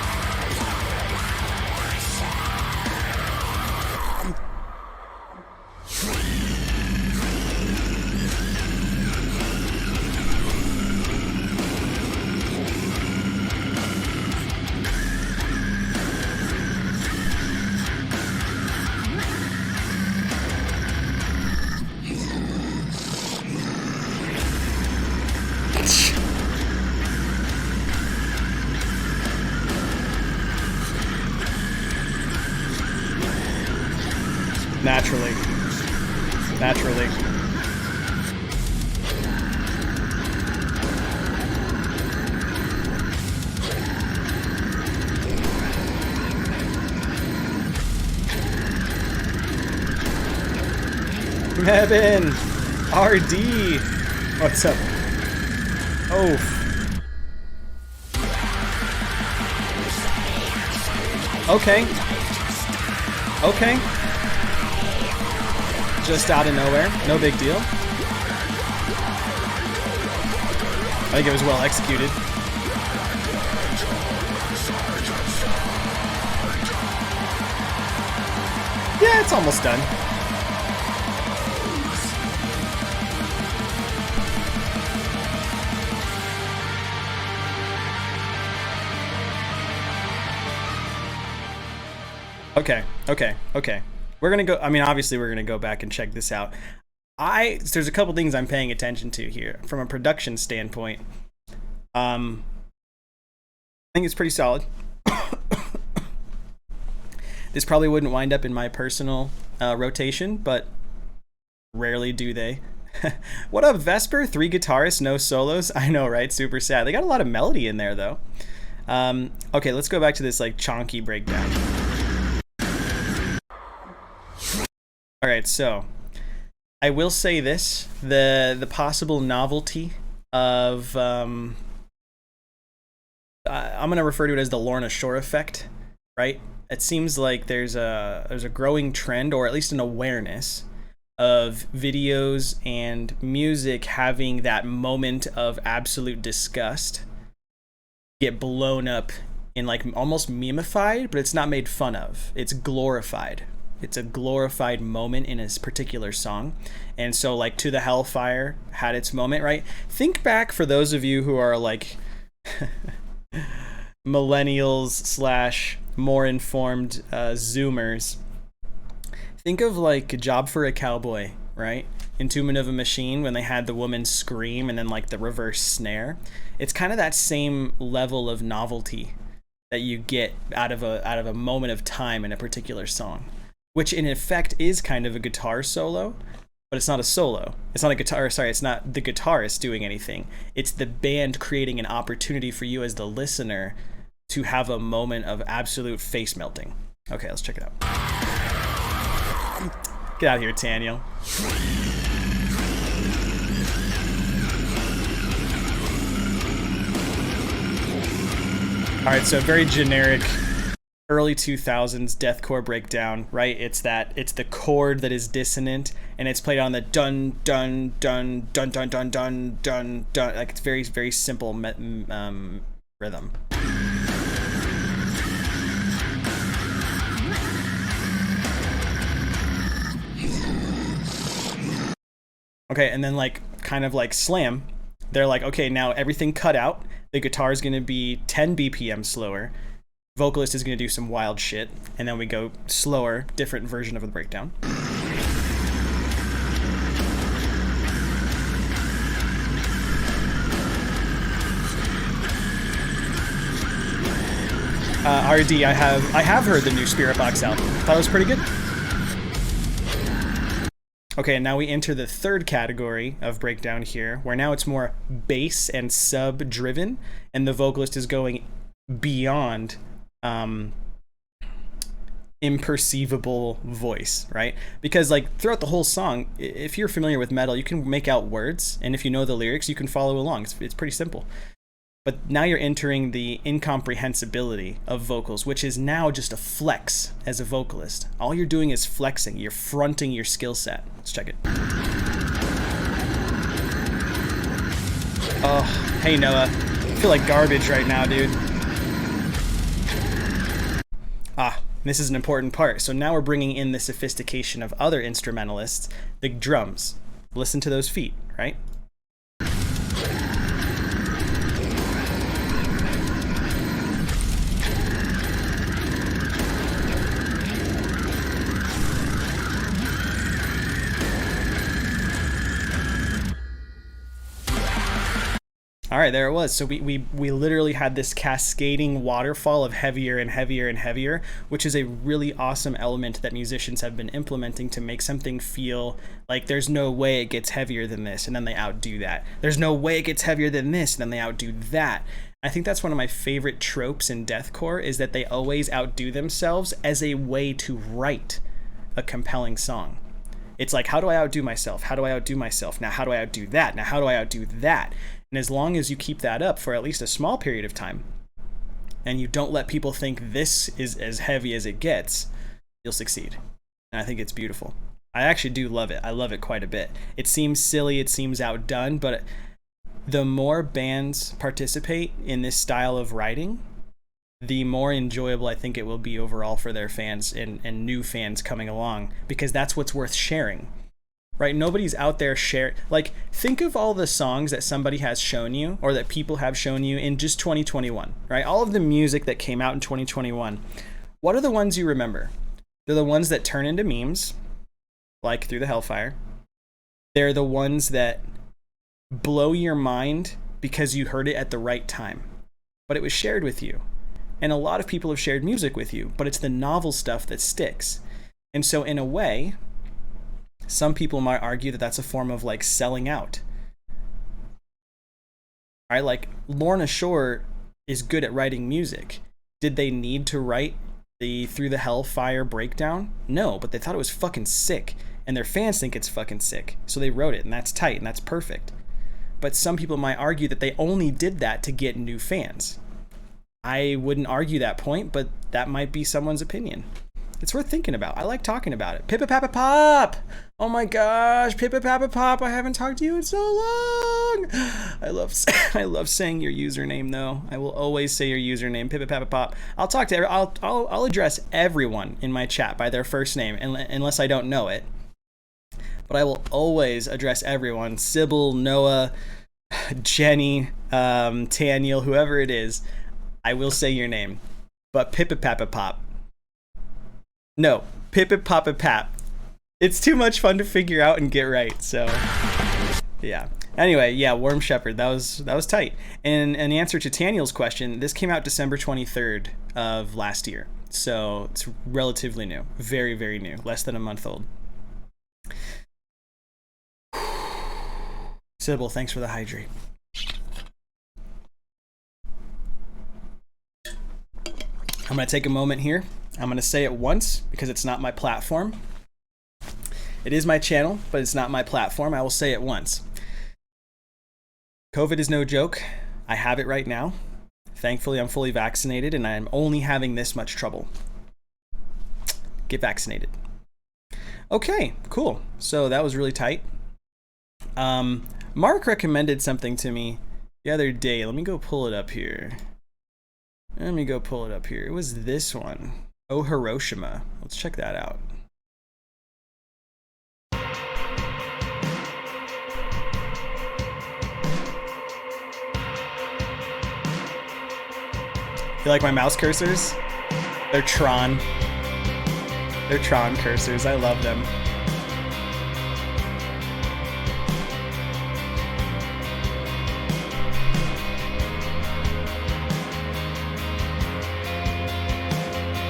Naturally. Naturally. Mebin! RD! What's up? Oh. Okay. Okay. Just out of nowhere. No big deal. I think it was well executed. Yeah, it's almost done. Okay. We're gonna go. I mean, obviously, we're gonna go back and check this out. There's a couple things I'm paying attention to here from a production standpoint. I think it's pretty solid. This probably wouldn't wind up in my personal rotation, but rarely do they. What up, Vesper? 3 guitarists, no solos. I know, right? Super sad. They got a lot of melody in there, though. Okay, let's go back to this like chonky breakdown. All right, so I will say this: the possible novelty of I'm gonna refer to it as the Lorna Shore effect, right? It seems like there's a growing trend, or at least an awareness, of videos and music having that moment of absolute disgust get blown up in like almost memeified, but it's not made fun of. It's glorified. It's a glorified moment in a particular song. And so like To the Hellfire had its moment, right? Think back, for those of you who are like millennials / more informed Zoomers. Think of like A Job for a Cowboy, right? Entombment of a Machine, when they had the woman scream and then like the reverse snare. It's kind of that same level of novelty that you get out of a moment of time in a particular song, which in effect is kind of a guitar solo, but it's not a solo. It's not a guitar, sorry, it's not the guitarist doing anything. It's the band creating an opportunity for you as the listener to have a moment of absolute face melting. Okay, let's check it out. Get out of here, Daniel. All right, so very generic early 2000s deathcore breakdown, right? It's the chord that is dissonant, and it's played on the dun dun dun dun dun dun dun dun dun. Like, it's very, very simple rhythm. Okay, and then like kind of like Slam, they're like, okay, now everything cut out. The guitar is going to be 10 BPM slower. Vocalist is going to do some wild shit, and then we go slower, different version of the breakdown. RD, I have heard the new Spirit Box album. Thought it was pretty good. Okay, and now we enter the third category of breakdown here, where now it's more bass and sub driven, and the vocalist is going beyond imperceivable voice, right? Because like throughout the whole song, if you're familiar with metal, you can make out words, and if you know the lyrics, you can follow along. It's pretty simple. But now you're entering the incomprehensibility of vocals, which is now just a flex as a vocalist. All you're doing is flexing. You're fronting your skill set. Let's check it. Oh, hey Noah. I feel like garbage right now, dude. This is an important part. So now we're bringing in the sophistication of other instrumentalists, the drums. Listen to those feet, right? All right, there it was. So we literally had this cascading waterfall of heavier and heavier and heavier, which is a really awesome element that musicians have been implementing to make something feel like there's no way it gets heavier than this, and then they outdo that. There's no way it gets heavier than this, and then they outdo that. I think that's one of my favorite tropes in deathcore, is that they always outdo themselves as a way to write a compelling song. It's like, how do I outdo myself? How do I outdo myself? Now, how do I outdo that? Now, how do I outdo that? And as long as you keep that up for at least a small period of time, and you don't let people think this is as heavy as it gets, you'll succeed. And I think it's beautiful. I actually do love it. I love it quite a bit. It seems silly, it seems outdone, but the more bands participate in this style of writing, the more enjoyable I think it will be overall for their fans and new fans coming along, because that's what's worth sharing. Right? Nobody's out there share, like, think of all the songs that somebody has shown you or that people have shown you in just 2021, right? All of the music that came out in 2021. What are the ones you remember? They're the ones that turn into memes, like Through the Hellfire. They're the ones that blow your mind because you heard it at the right time, but it was shared with you. And a lot of people have shared music with you, but it's the novel stuff that sticks. And so in a way, some people might argue that that's a form of like selling out. All right, like Lorna Shore is good at writing music. Did they need to write the Through the Hellfire breakdown? No, but they thought it was fucking sick, and their fans think it's fucking sick, so they wrote it, and that's tight and that's perfect. But some people might argue that they only did that to get new fans. I wouldn't argue that point, but that might be someone's opinion. It's worth thinking about. I like talking about it. Pippa Pappa Pop! Oh my gosh, Pippa Pappa Pop! I haven't talked to you in so long. I love saying your username though. I will always say your username, Pippa Pappa Pop. I'll talk to I'll address everyone in my chat by their first name, unless I don't know it. But I will always address everyone. Sybil, Noah, Jenny, Taniel, whoever it is. I will say your name. But Pippa Pappa Pop. No, Pippa Pappa Pap. It's too much fun to figure out and get right, so yeah. Anyway, yeah, Worm Shepherd, that was tight. And in answer to Taniel's question, this came out December 23rd of last year. So it's relatively new. Very, very new. Less than a month old. Sybil, thanks for the hydrate. I'm going to take a moment here. I'm going to say it once because it's not my platform. It is my channel, but it's not my platform. I will say it once. COVID is no joke. I have it right now. Thankfully, I'm fully vaccinated and I'm only having this much trouble. Get vaccinated. Okay, cool. So that was really tight. Mark recommended something to me the other day. Let me go pull it up here. It was this one. Oh, Hiroshima. Let's check that out. You like my mouse cursors? They're Tron. They're Tron cursors. I love them.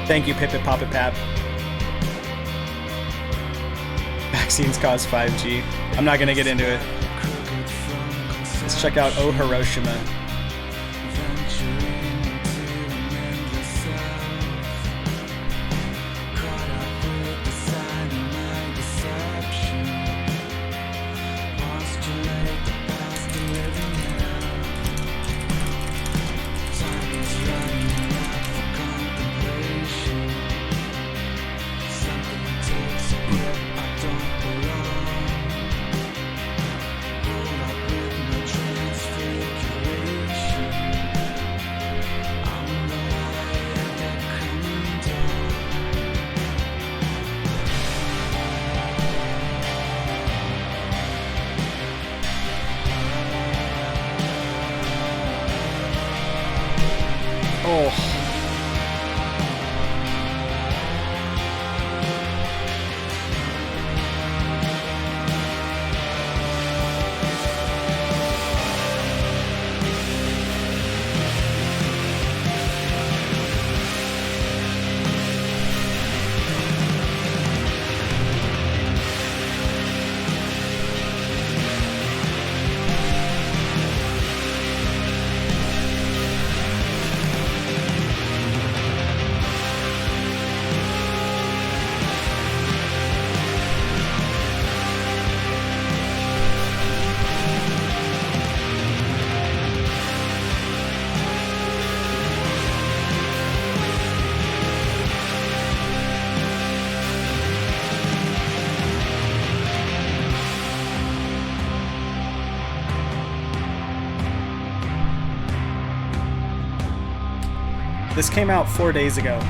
Thank you, Pippa Papa Pap. Vaccines cause 5G. I'm not gonna get into it. Let's check out Oh Hiroshima. This came out 4 days ago.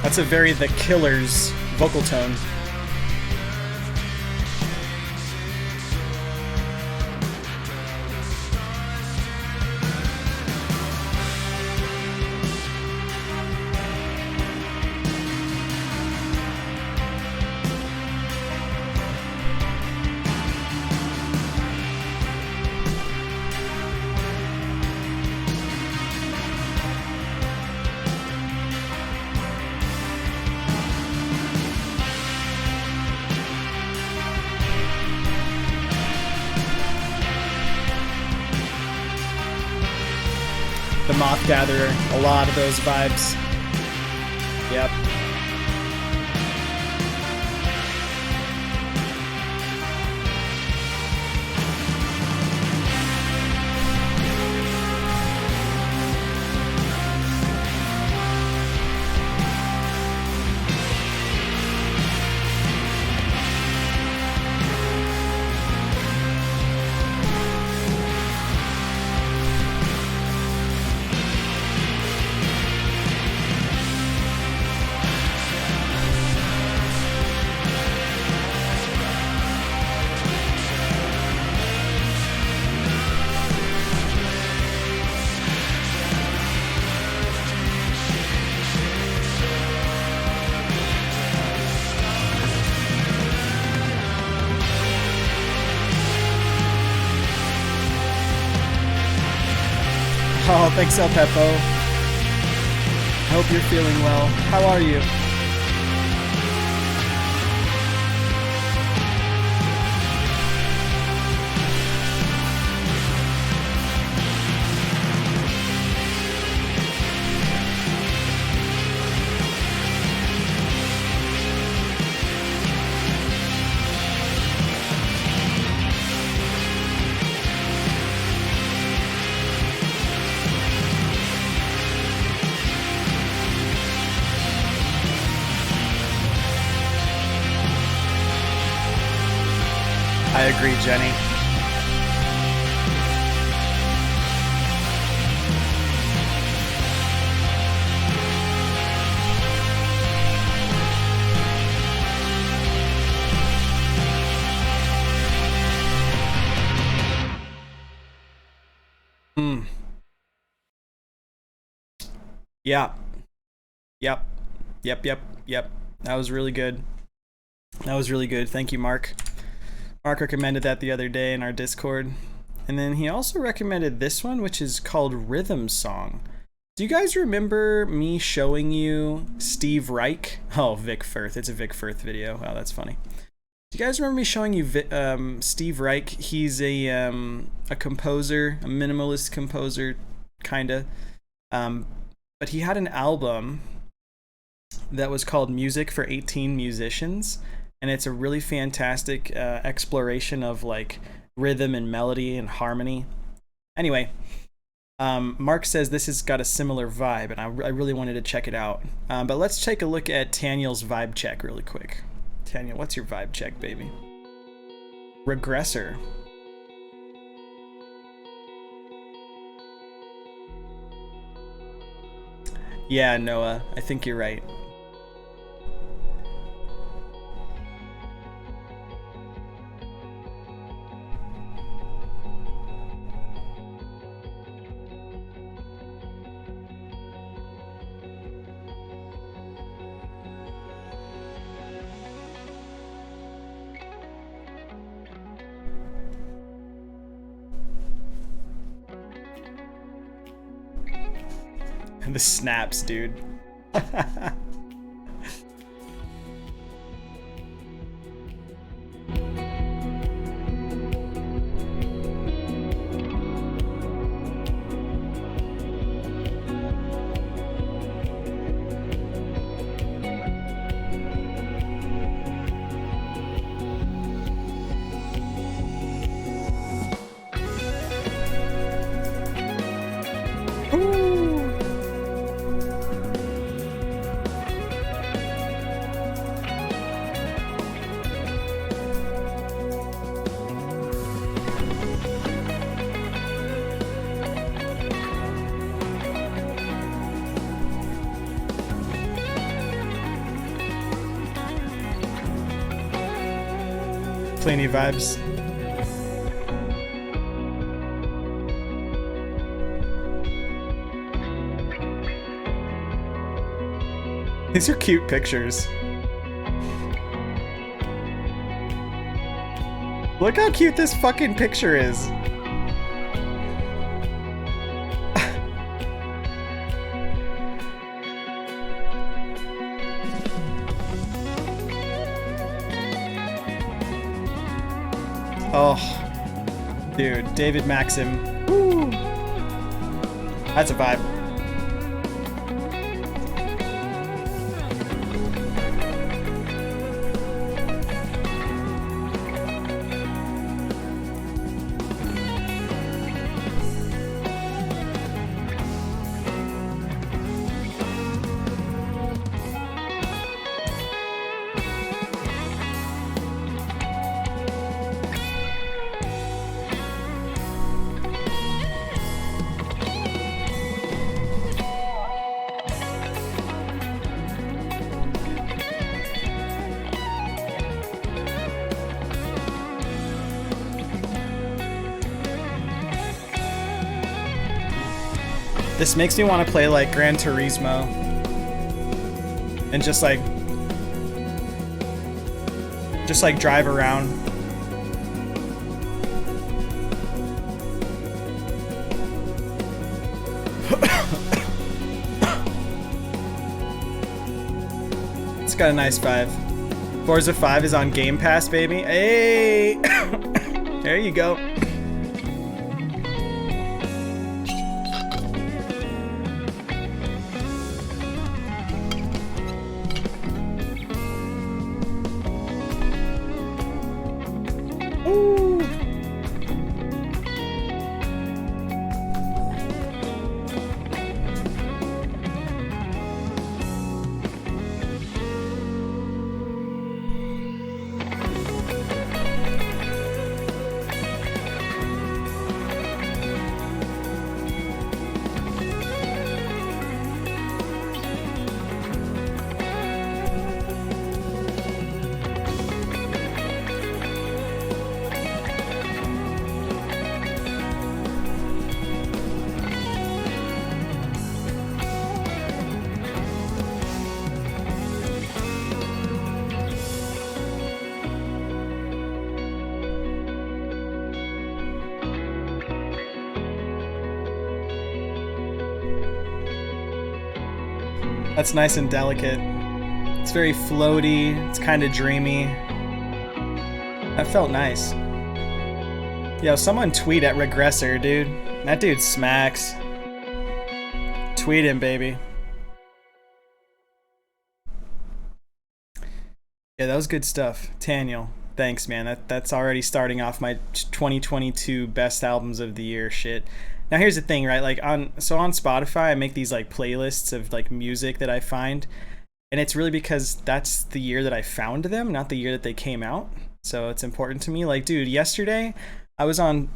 That's a very The Killers vocal tone. The Moth Gatherer, a lot of those vibes. Yep. Oh, thanks, El Pepo. I hope you're feeling well. How are you? I agree, Jenny. Yeah. Yep. That was really good. Thank you, Mark. Mark recommended that the other day in our Discord. And then he also recommended this one, which is called Rhythm Song. Do you guys remember me showing you Steve Reich? Oh, Vic Firth. It's a Vic Firth video. Wow, that's funny. Do you guys remember me showing you Steve Reich? He's a composer, a minimalist composer, kinda. But he had an album that was called Music for 18 Musicians. And it's a really fantastic exploration of like rhythm and melody and harmony. Anyway, Mark says this has got a similar vibe, and I really wanted to check it out. But let's take a look at Taniel's vibe check really quick. Taniel, what's your vibe check, baby? Regressor. Yeah, Noah, I think you're right. The snaps, dude. Mussolini vibes. These are cute pictures. Look how cute this fucking picture is. Oh, dude, David Maxim. Woo. That's a vibe. This makes me want to play like Gran Turismo and just like drive around. It's got a nice vibe. Forza 5 is on Game Pass, baby. Hey, there you go. That's nice and delicate. It's very floaty. It's kind of dreamy. That felt nice. Yo, someone tweet at Regressor, dude. That dude smacks. Tweet him, baby. Yeah, that was good stuff. Taniel, thanks, man. That's already starting off my 2022 best albums of the year shit. Now here's the thing, right? Like on Spotify, I make these like playlists of like music that I find, and it's really because that's the year that I found them, not the year that they came out. So it's important to me. Like, dude, yesterday I was on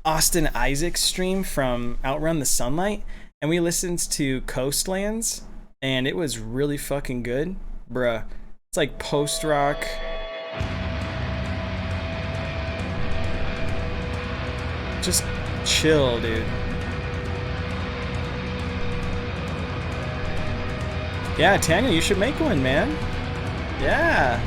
Austin Isaac's stream from Outrun the Sunlight, and we listened to Coastlands, and it was really fucking good, bruh. It's like post rock. Just chill, dude. Yeah, Tanya, you should make one, man. Yeah.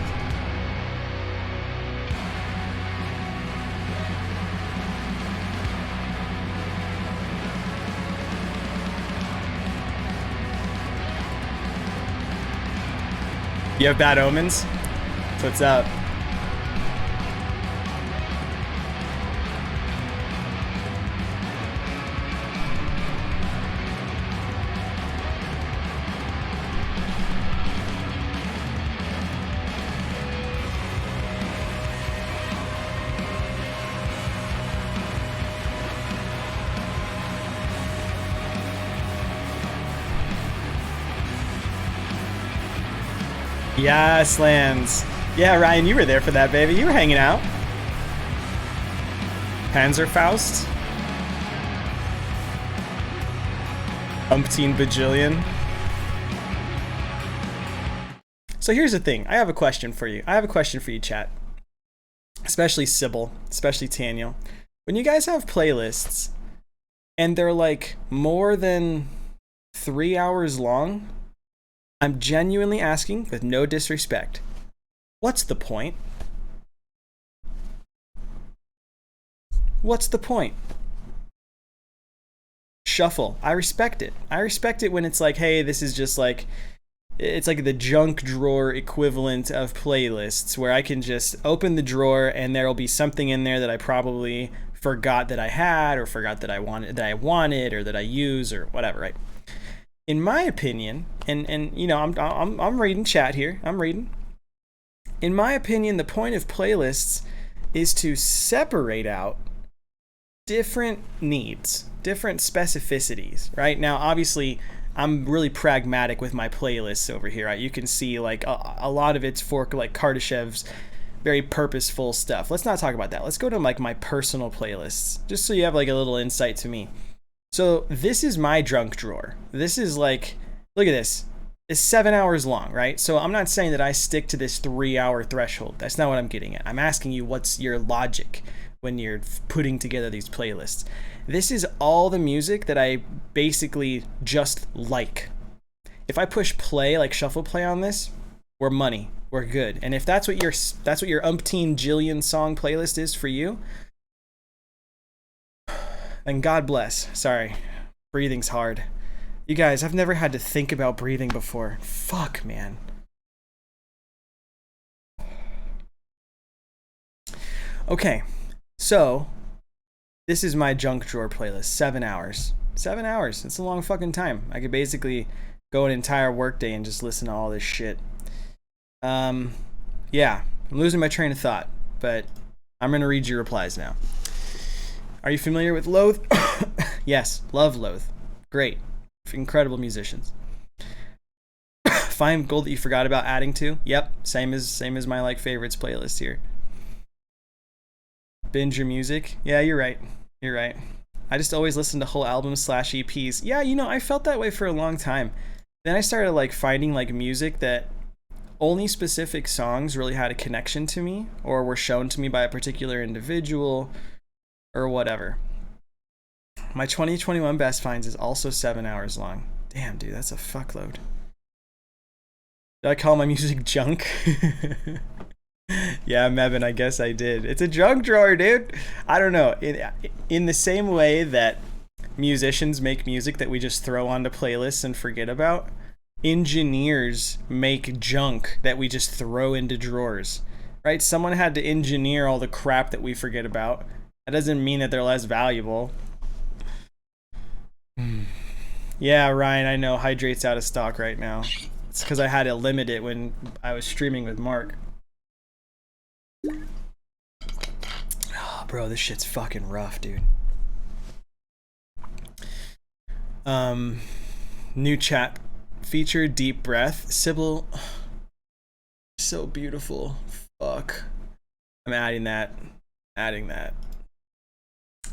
You have bad omens? What's up? Yes, Lands. Yeah, Ryan, you were there for that, baby. You were hanging out. Panzerfaust. Umpteen bajillion. So here's the thing. I have a question for you. Chat. especially Sybil, especially Taniel, when you guys have playlists and they're like more than 3 hours long, I'm genuinely asking, with no disrespect, what's the point? What's the point? Shuffle. I respect it. I respect it when it's like, hey, this is just like, it's like the junk drawer equivalent of playlists where I can just open the drawer and there'll be something in there that I probably forgot that I had or forgot that I wanted or that I use or whatever, right? In my opinion, and you know, I'm reading chat here. I'm reading. In my opinion, the point of playlists is to separate out different needs, different specificities, right? Now, obviously, I'm really pragmatic with my playlists over here, right? You can see like a lot of it's for like Kardashev's very purposeful stuff. Let's not talk about that. Let's go to like my personal playlists, just so you have like a little insight to me. So this is my junk drawer. This is like, look at this. It's 7 hours long, right? So I'm not saying that I stick to this 3 hour threshold. That's not what I'm getting at. I'm asking you, what's your logic when you're putting together these playlists? This is all the music that I basically just like. If I push play, like shuffle play on this, we're money. We're good. And if that's what your umpteen jillion song playlist is for you, then God bless. Sorry, breathing's hard. You guys, I've never had to think about breathing before. Fuck, man. Okay, so this is my junk drawer playlist. 7 hours. 7 hours. It's a long fucking time. I could basically go an entire workday and just listen to all this shit. Yeah, I'm losing my train of thought, but I'm gonna read your replies now. Are you familiar with Loathe? Yes, love Loathe. Great. Incredible musicians. Find gold that you forgot about adding to? Yep, same as my like favorites playlist here. Binge your music? Yeah, you're right. You're right. I just always listen to whole albums / EPs. Yeah, you know, I felt that way for a long time. Then I started like finding like music that only specific songs really had a connection to me or were shown to me by a particular individual or whatever. My 2021 best finds is also 7 hours long. Damn, dude, that's a fuckload. Did I call my music junk? Yeah, Mevin, I guess I did. It's a junk drawer, dude. I don't know. In the same way that musicians make music that we just throw onto playlists and forget about, engineers make junk that we just throw into drawers, right? Someone had to engineer all the crap that we forget about. That doesn't mean that they're less valuable. Yeah, Ryan, I know Hydrate's out of stock right now. It's because I had to limit it when I was streaming with Mark. Oh, bro, this shit's fucking rough, dude. New chat feature, deep breath. Sybil, so beautiful. Fuck. I'm adding that. Adding that.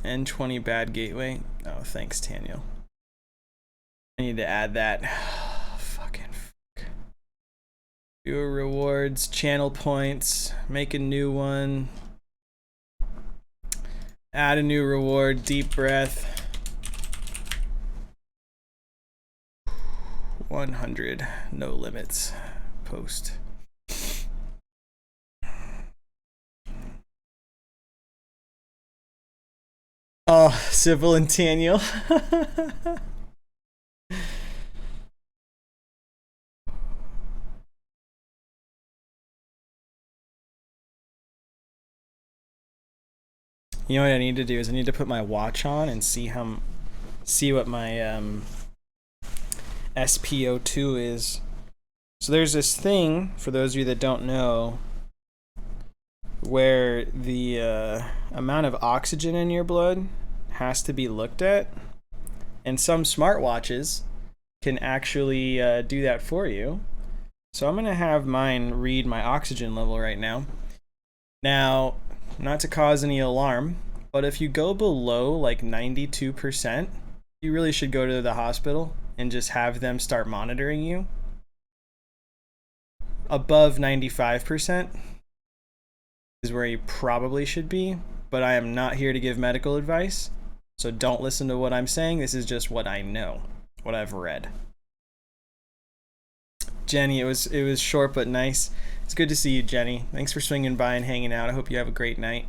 N20 bad gateway. Oh, thanks, Taniel. I need to add that. Fucking fuck. Viewer rewards, channel points, make a new one. Add a new reward, deep breath. 100, no limits. Post. Oh, Sybil and Taniel. You know what I need to do is I need to put my watch on and see what my SpO2 is. So there's this thing, for those of you that don't know, where the amount of oxygen in your blood has to be looked at, and some smartwatches can actually do that for you. So I'm gonna have mine read my oxygen level right now. Now, not to cause any alarm, but if you go below like 92%, you really should go to the hospital and just have them start monitoring you. Above 95%, is where you probably should be, but I am not here to give medical advice, so don't listen to what I'm saying. This is just what I know, what I've read. Jenny, it was short but nice. It's good to see you, Jenny. Thanks for swinging by and hanging out. I hope you have a great night.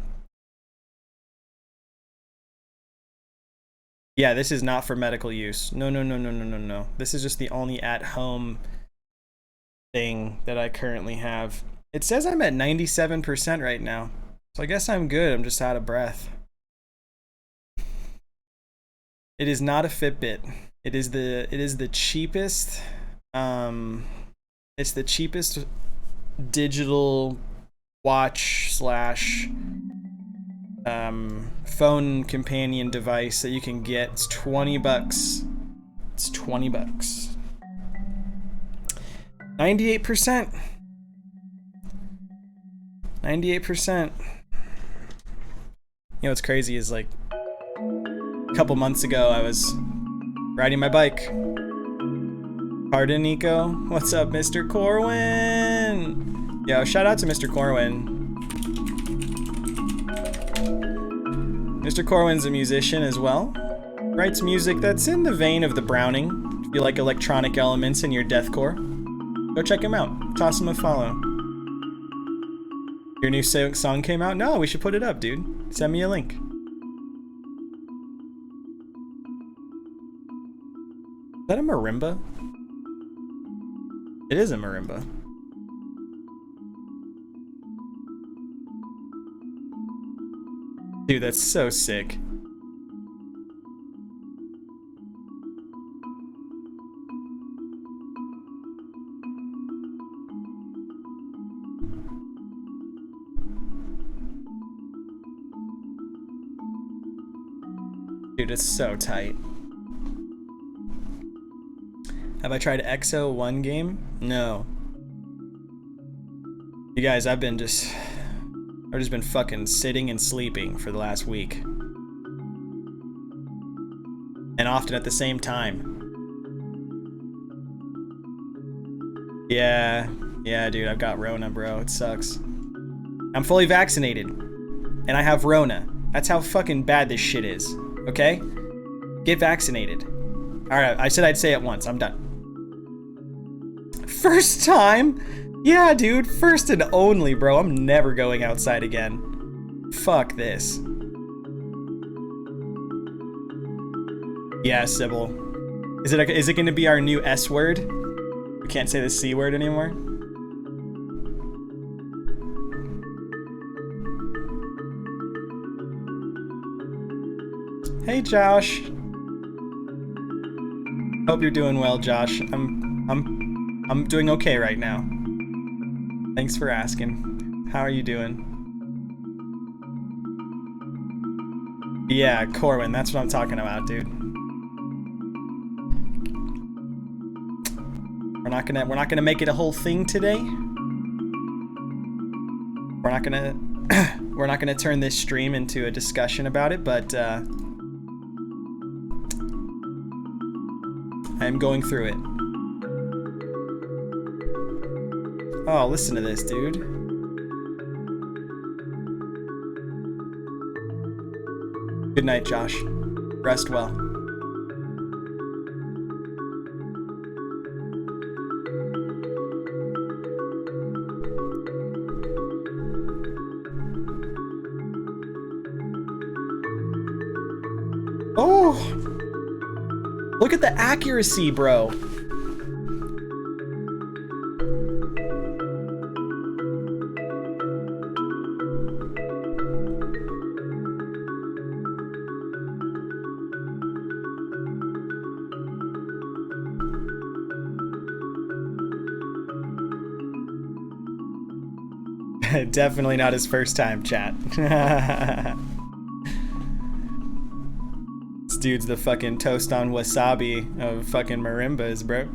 Yeah, this is not for medical use. No, no, no, no, no, no, no. This is just the only at-home thing that I currently have. It says I'm at 97% right now, so I guess I'm good. I'm just out of breath. It is not a Fitbit. It is the cheapest. It's the cheapest digital watch slash phone companion device that you can get. It's 20 bucks. It's 20 bucks. 98%. 98%. You know what's crazy is, like, a couple months ago I was riding my bike. Pardon, Nico. What's up, Mr. Corwin? Yo, shout out to Mr. Corwin. Mr. Corwin's a musician as well. Writes music that's in the vein of the Browning. If you like electronic elements in your deathcore, go check him out. Toss him a follow. Your new song came out? No, we should put it up, dude. Send me a link. Is that a marimba? It is a marimba. Dude, that's so sick. Dude, it's so tight. Have I tried EXO one game? No. You guys, I've just been fucking sitting and sleeping for the last week. And often at the same time. Yeah, dude, I've got Rona, bro. It sucks. I'm fully vaccinated. And I have Rona. That's how fucking bad this shit is. Okay? Get vaccinated. Alright, I said I'd say it once. I'm done. First time? Yeah, dude. First and only, bro. I'm never going outside again. Fuck this. Yeah, Sybil. Is it going to be our new S word? We can't say the C word anymore? Hey, Josh. Hope you're doing well, Josh. I'm doing okay right now. Thanks for asking. How are you doing? Yeah, Corwin, that's what I'm talking about, dude. We're not gonna make it a whole thing today. We're not gonna turn this stream into a discussion about it, but I'm going through it. Oh, listen to this, dude. Good night, Josh. Rest well. Oh! Look at the accuracy, bro. Definitely not his first time, chat. This dude's the fucking toast on wasabi of fucking marimbas, bro.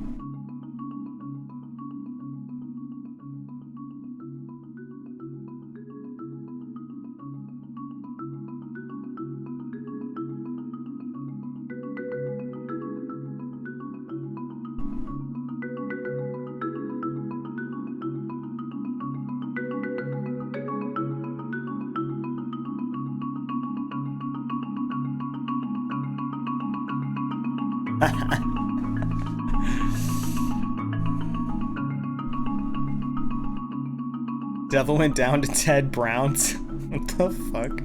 Devil went down to Ted Brown's. What the fuck?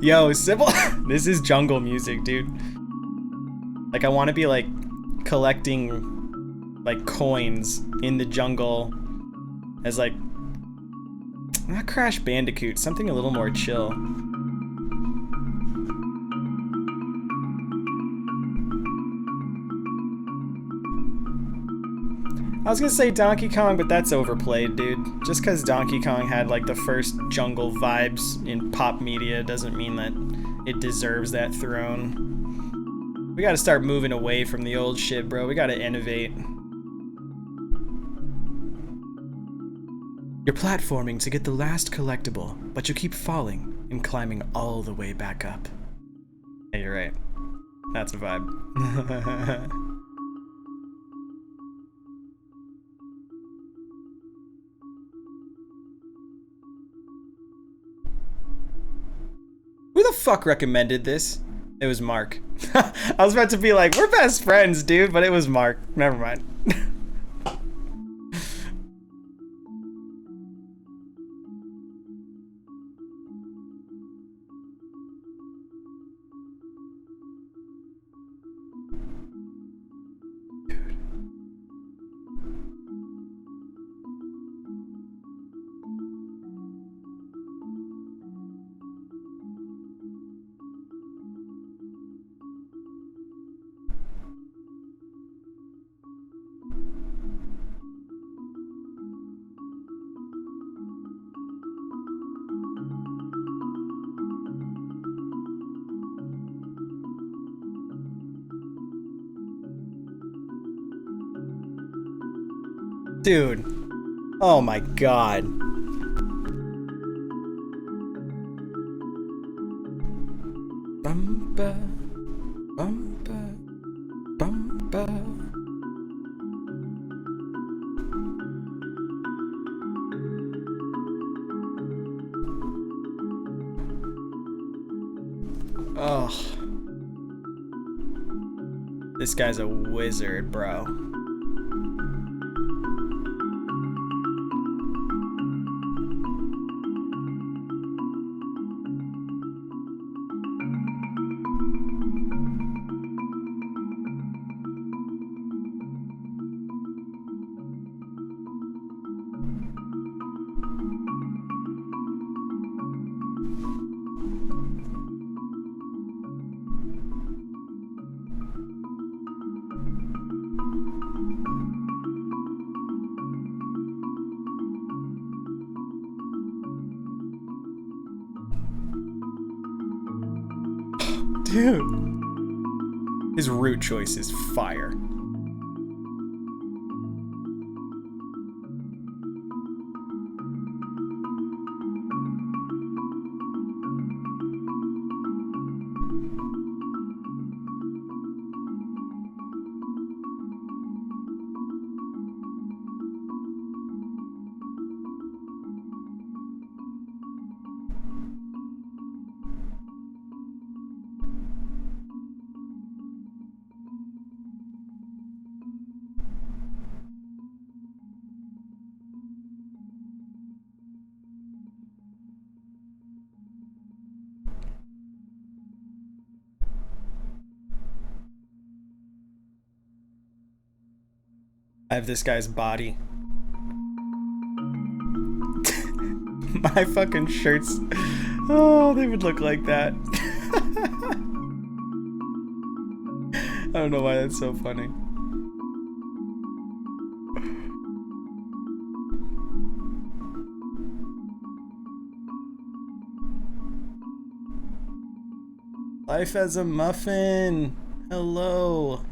Yo, Sybil, this is jungle music, dude. Like, I want to be, like, collecting, like, coins in the jungle as, like, not Crash Bandicoot, something a little more chill. I was gonna say Donkey Kong, but that's overplayed, dude. Just because Donkey Kong had, like, the first jungle vibes in pop media doesn't mean that it deserves that throne. We gotta start moving away from the old shit, bro. We gotta innovate. You're platforming to get the last collectible, but you keep falling and climbing all the way back up. Yeah, you're right. That's a vibe. Who the fuck recommended this? It was Mark. I was about to be like, we're best friends, dude, but it was Mark. Never mind. Dude. Oh my god. Bumba. Bumba. Bumba. Oh. This guy's a wizard, bro. Dude. His route choice is fire. I have this guy's body. My fucking shirts. Oh, they would look like that. I don't know why that's so funny. Life as a muffin. Hello.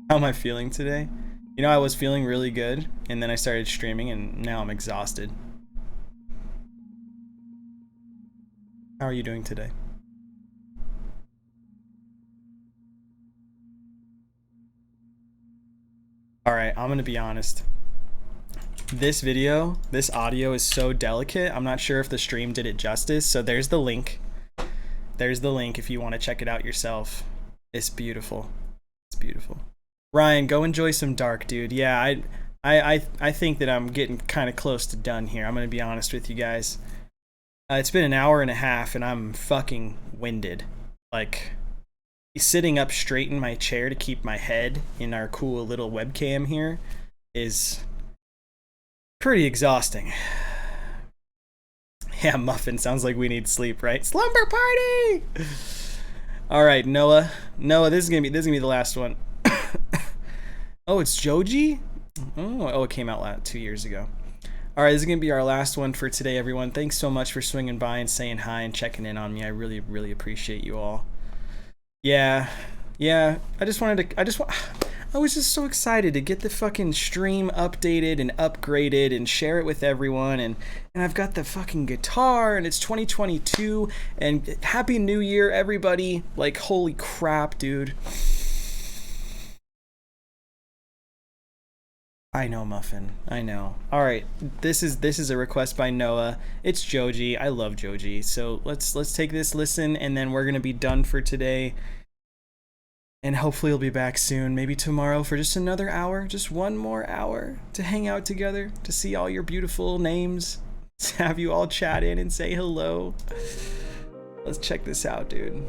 How am I feeling today? You know, I was feeling really good, and then I started streaming, and now I'm exhausted. How are you doing today? Alright, I'm gonna be honest. This video, this audio is so delicate, I'm not sure if the stream did it justice, so there's the link. There's the link if you want to check it out yourself. It's beautiful. It's beautiful. Ryan, go enjoy some dark, dude. Yeah, I think that I'm getting kind of close to done here. I'm gonna be honest with you guys. It's been an hour and a half, and I'm fucking winded. Like, sitting up straight in my chair to keep my head in our cool little webcam here is pretty exhausting. Yeah, Muffin, sounds like we need sleep, right? Slumber party! All right, Noah. Noah, this is gonna be the last one. Oh, it's Joji? Oh, it came out 2 years ago. All right, this is gonna be our last one for today, everyone. Thanks so much for swinging by and saying hi and checking in on me. I really, really appreciate you all. Yeah. I was just so excited to get the fucking stream updated and upgraded and share it with everyone. And I've got the fucking guitar, and it's 2022, and Happy New Year, everybody. Like, holy crap, dude. I know, Muffin. I know. All right, this is a request by Noah. It's Joji. I love Joji. So let's take this listen, and then we're gonna be done for today. And hopefully we'll be back soon, maybe tomorrow for just another hour, just one more hour to hang out together, to see all your beautiful names, to have you all chat in and say hello. Let's check this out, dude.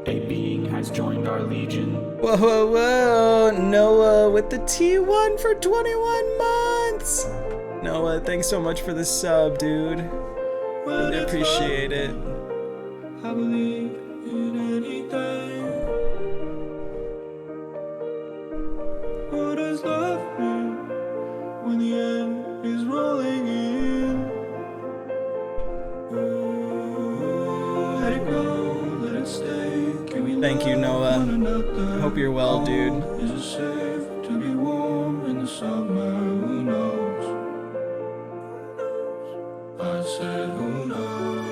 A being has joined our legion. Whoa, whoa, whoa! Noah with the T1 for 21 months! Noah, thanks so much for the sub, dude. Really appreciate it. I believe in anything. What does love mean when the end is rolling in? Let it go, let it stay. Thank you, Noah. I hope you're well, dude. Is it safe to be warm in the summer? Who knows? I said, who knows?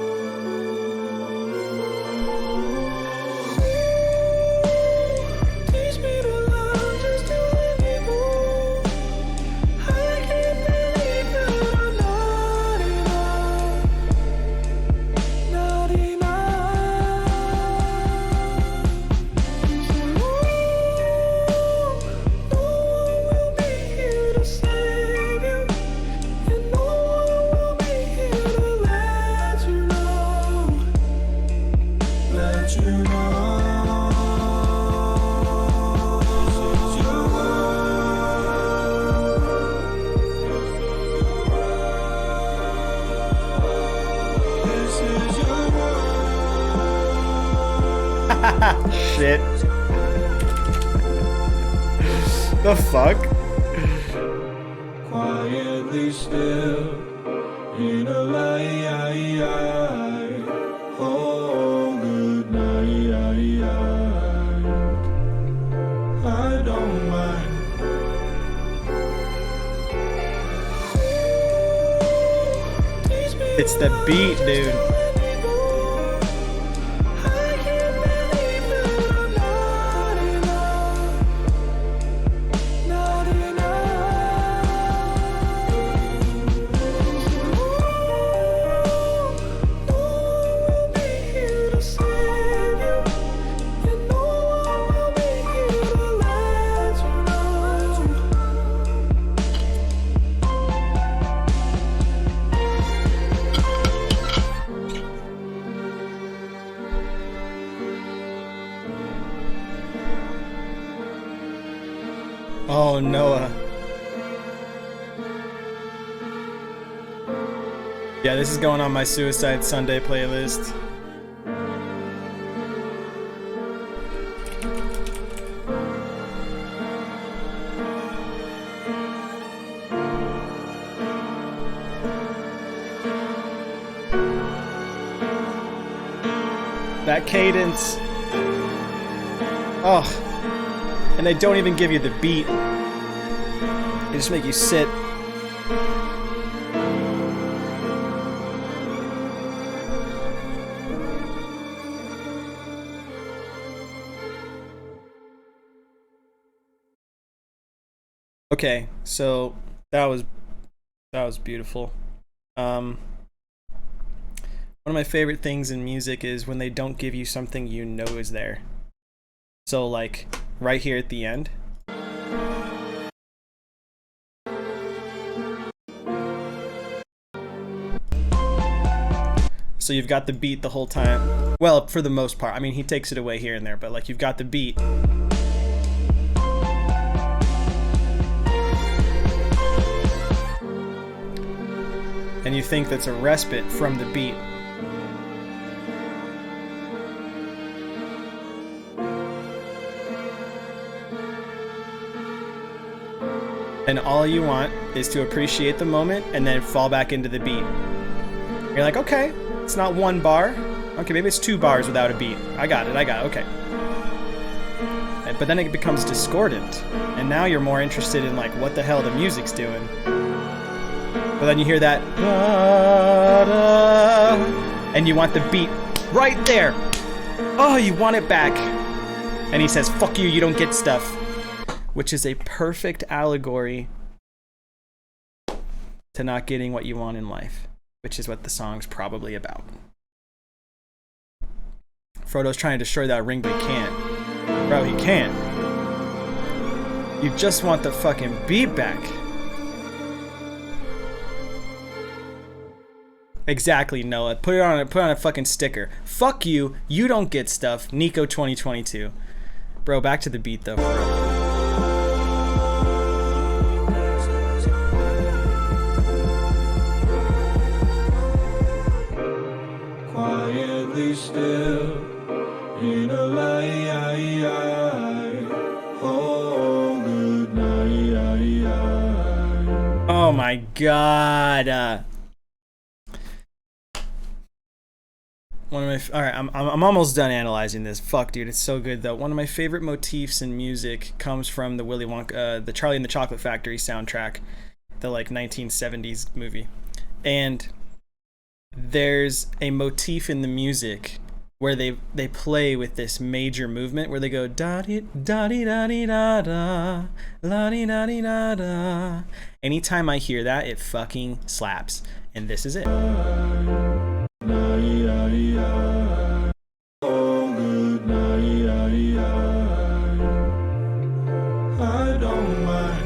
Teach me to love just to let me move. I can't believe that I'm not enough. Not enough. So no one will be here to save you, and no one will be here to let you know. Let you know. This is your world. This is your world. Shit. The fuck? Quietly still in a light. Oh, good night. I don't mind. It's the beat, dude. I can't believe that I'm not enough. Not enough. No one will be here to save you, and no one will be here to let you know. Oh, Noah. Yeah, this is going on my Suicide Sunday playlist. That cadence. Oh. And they don't even give you the beat. They just make you sit. Okay, so that was beautiful. One of my favorite things in music is when they don't give you something you know is there. So like right here at the end. So you've got the beat the whole time. Well, for the most part. I mean, he takes it away here and there, but like you've got the beat. And you think that's a respite from the beat. And all you want is to appreciate the moment and then fall back into the beat. You're like, okay, it's not 1 bar. Okay, maybe it's 2 bars without a beat. I got it, okay. But then it becomes discordant. And now you're more interested in like what the hell the music's doing. But then you hear that, and you want the beat right there. Oh, you want it back. And he says, fuck you, you don't get stuff. Which is a perfect allegory to not getting what you want in life, which is what the song's probably about. Frodo's trying to destroy that ring, but he can't. Bro, he can't. You just want the fucking beat back. Exactly, Noah. Put it on a fucking sticker. Fuck you, you don't get stuff. Nico 2022. Bro, back to the beat though, for real. Quietly still in a lie. Oh, good night. Oh my god. One of my all right, I'm almost done analyzing this. Fuck, dude, it's so good though. One of my favorite motifs in music comes from the Willy Wonka, the Charlie and the Chocolate Factory soundtrack, the like 1970s movie, and there's a motif in the music where they play with this major movement where they go da di da di da di da da la di da di da da. Anytime I hear that, it fucking slaps, and this is it. Oh, good night. I don't mind.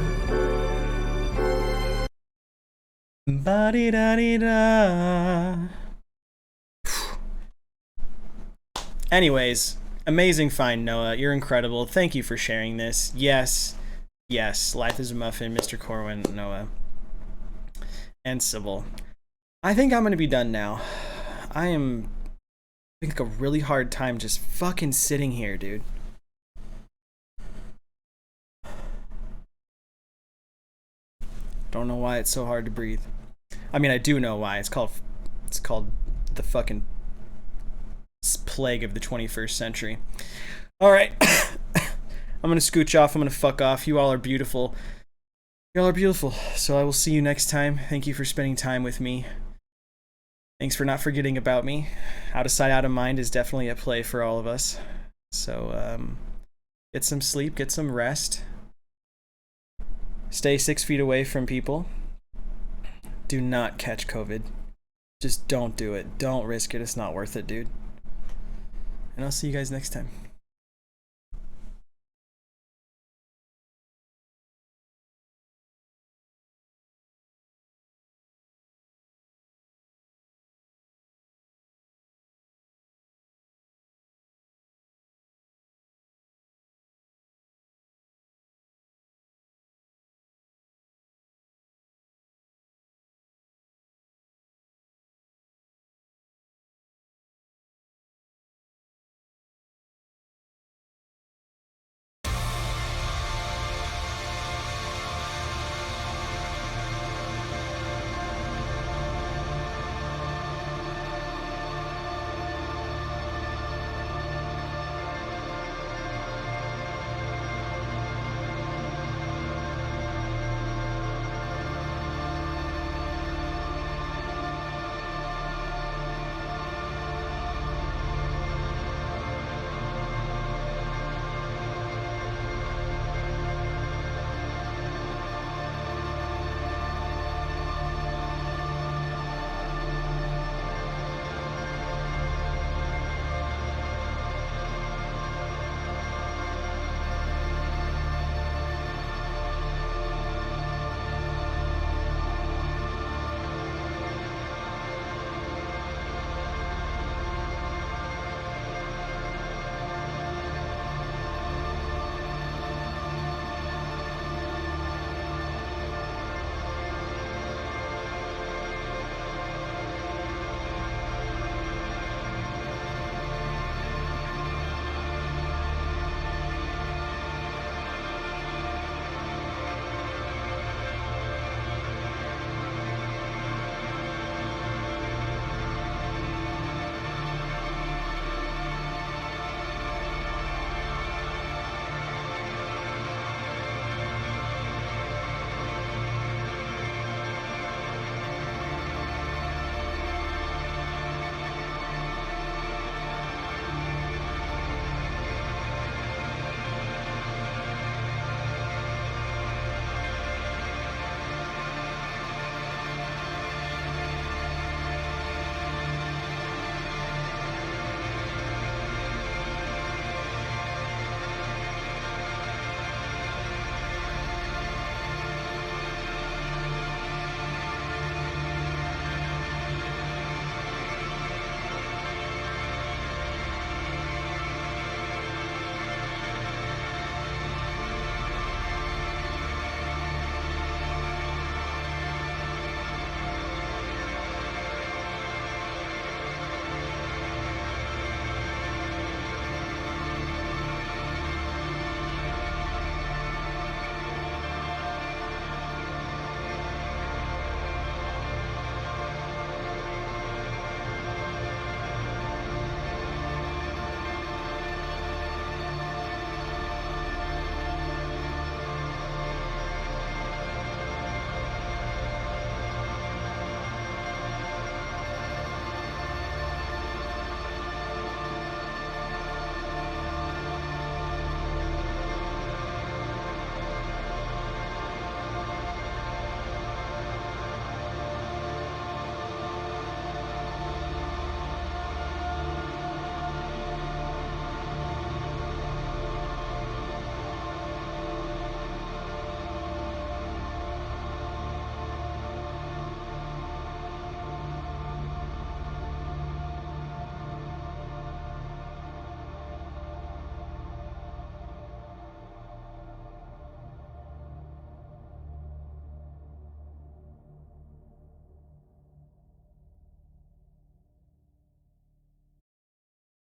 Ba-di-da-di-da. Anyways, amazing find, Noah. You're incredible. Thank you for sharing this. Yes, life is a muffin, Mr. Corwin, Noah, and Sybil. I think I'm going to be done now. I am having a really hard time just fucking sitting here, dude. Don't know why it's so hard to breathe. I mean, I do know why. It's called the fucking plague of the 21st century. All right. I'm going to scooch off. I'm going to fuck off. You all are beautiful. Y'all are beautiful. So I will see you next time. Thank you for spending time with me. Thanks for not forgetting about me. Out of sight, out of mind is definitely at play for all of us. So get some sleep, get some rest. Stay 6 feet away from people. Do not catch COVID. Just don't do it. Don't risk it. It's not worth it, dude. And I'll see you guys next time.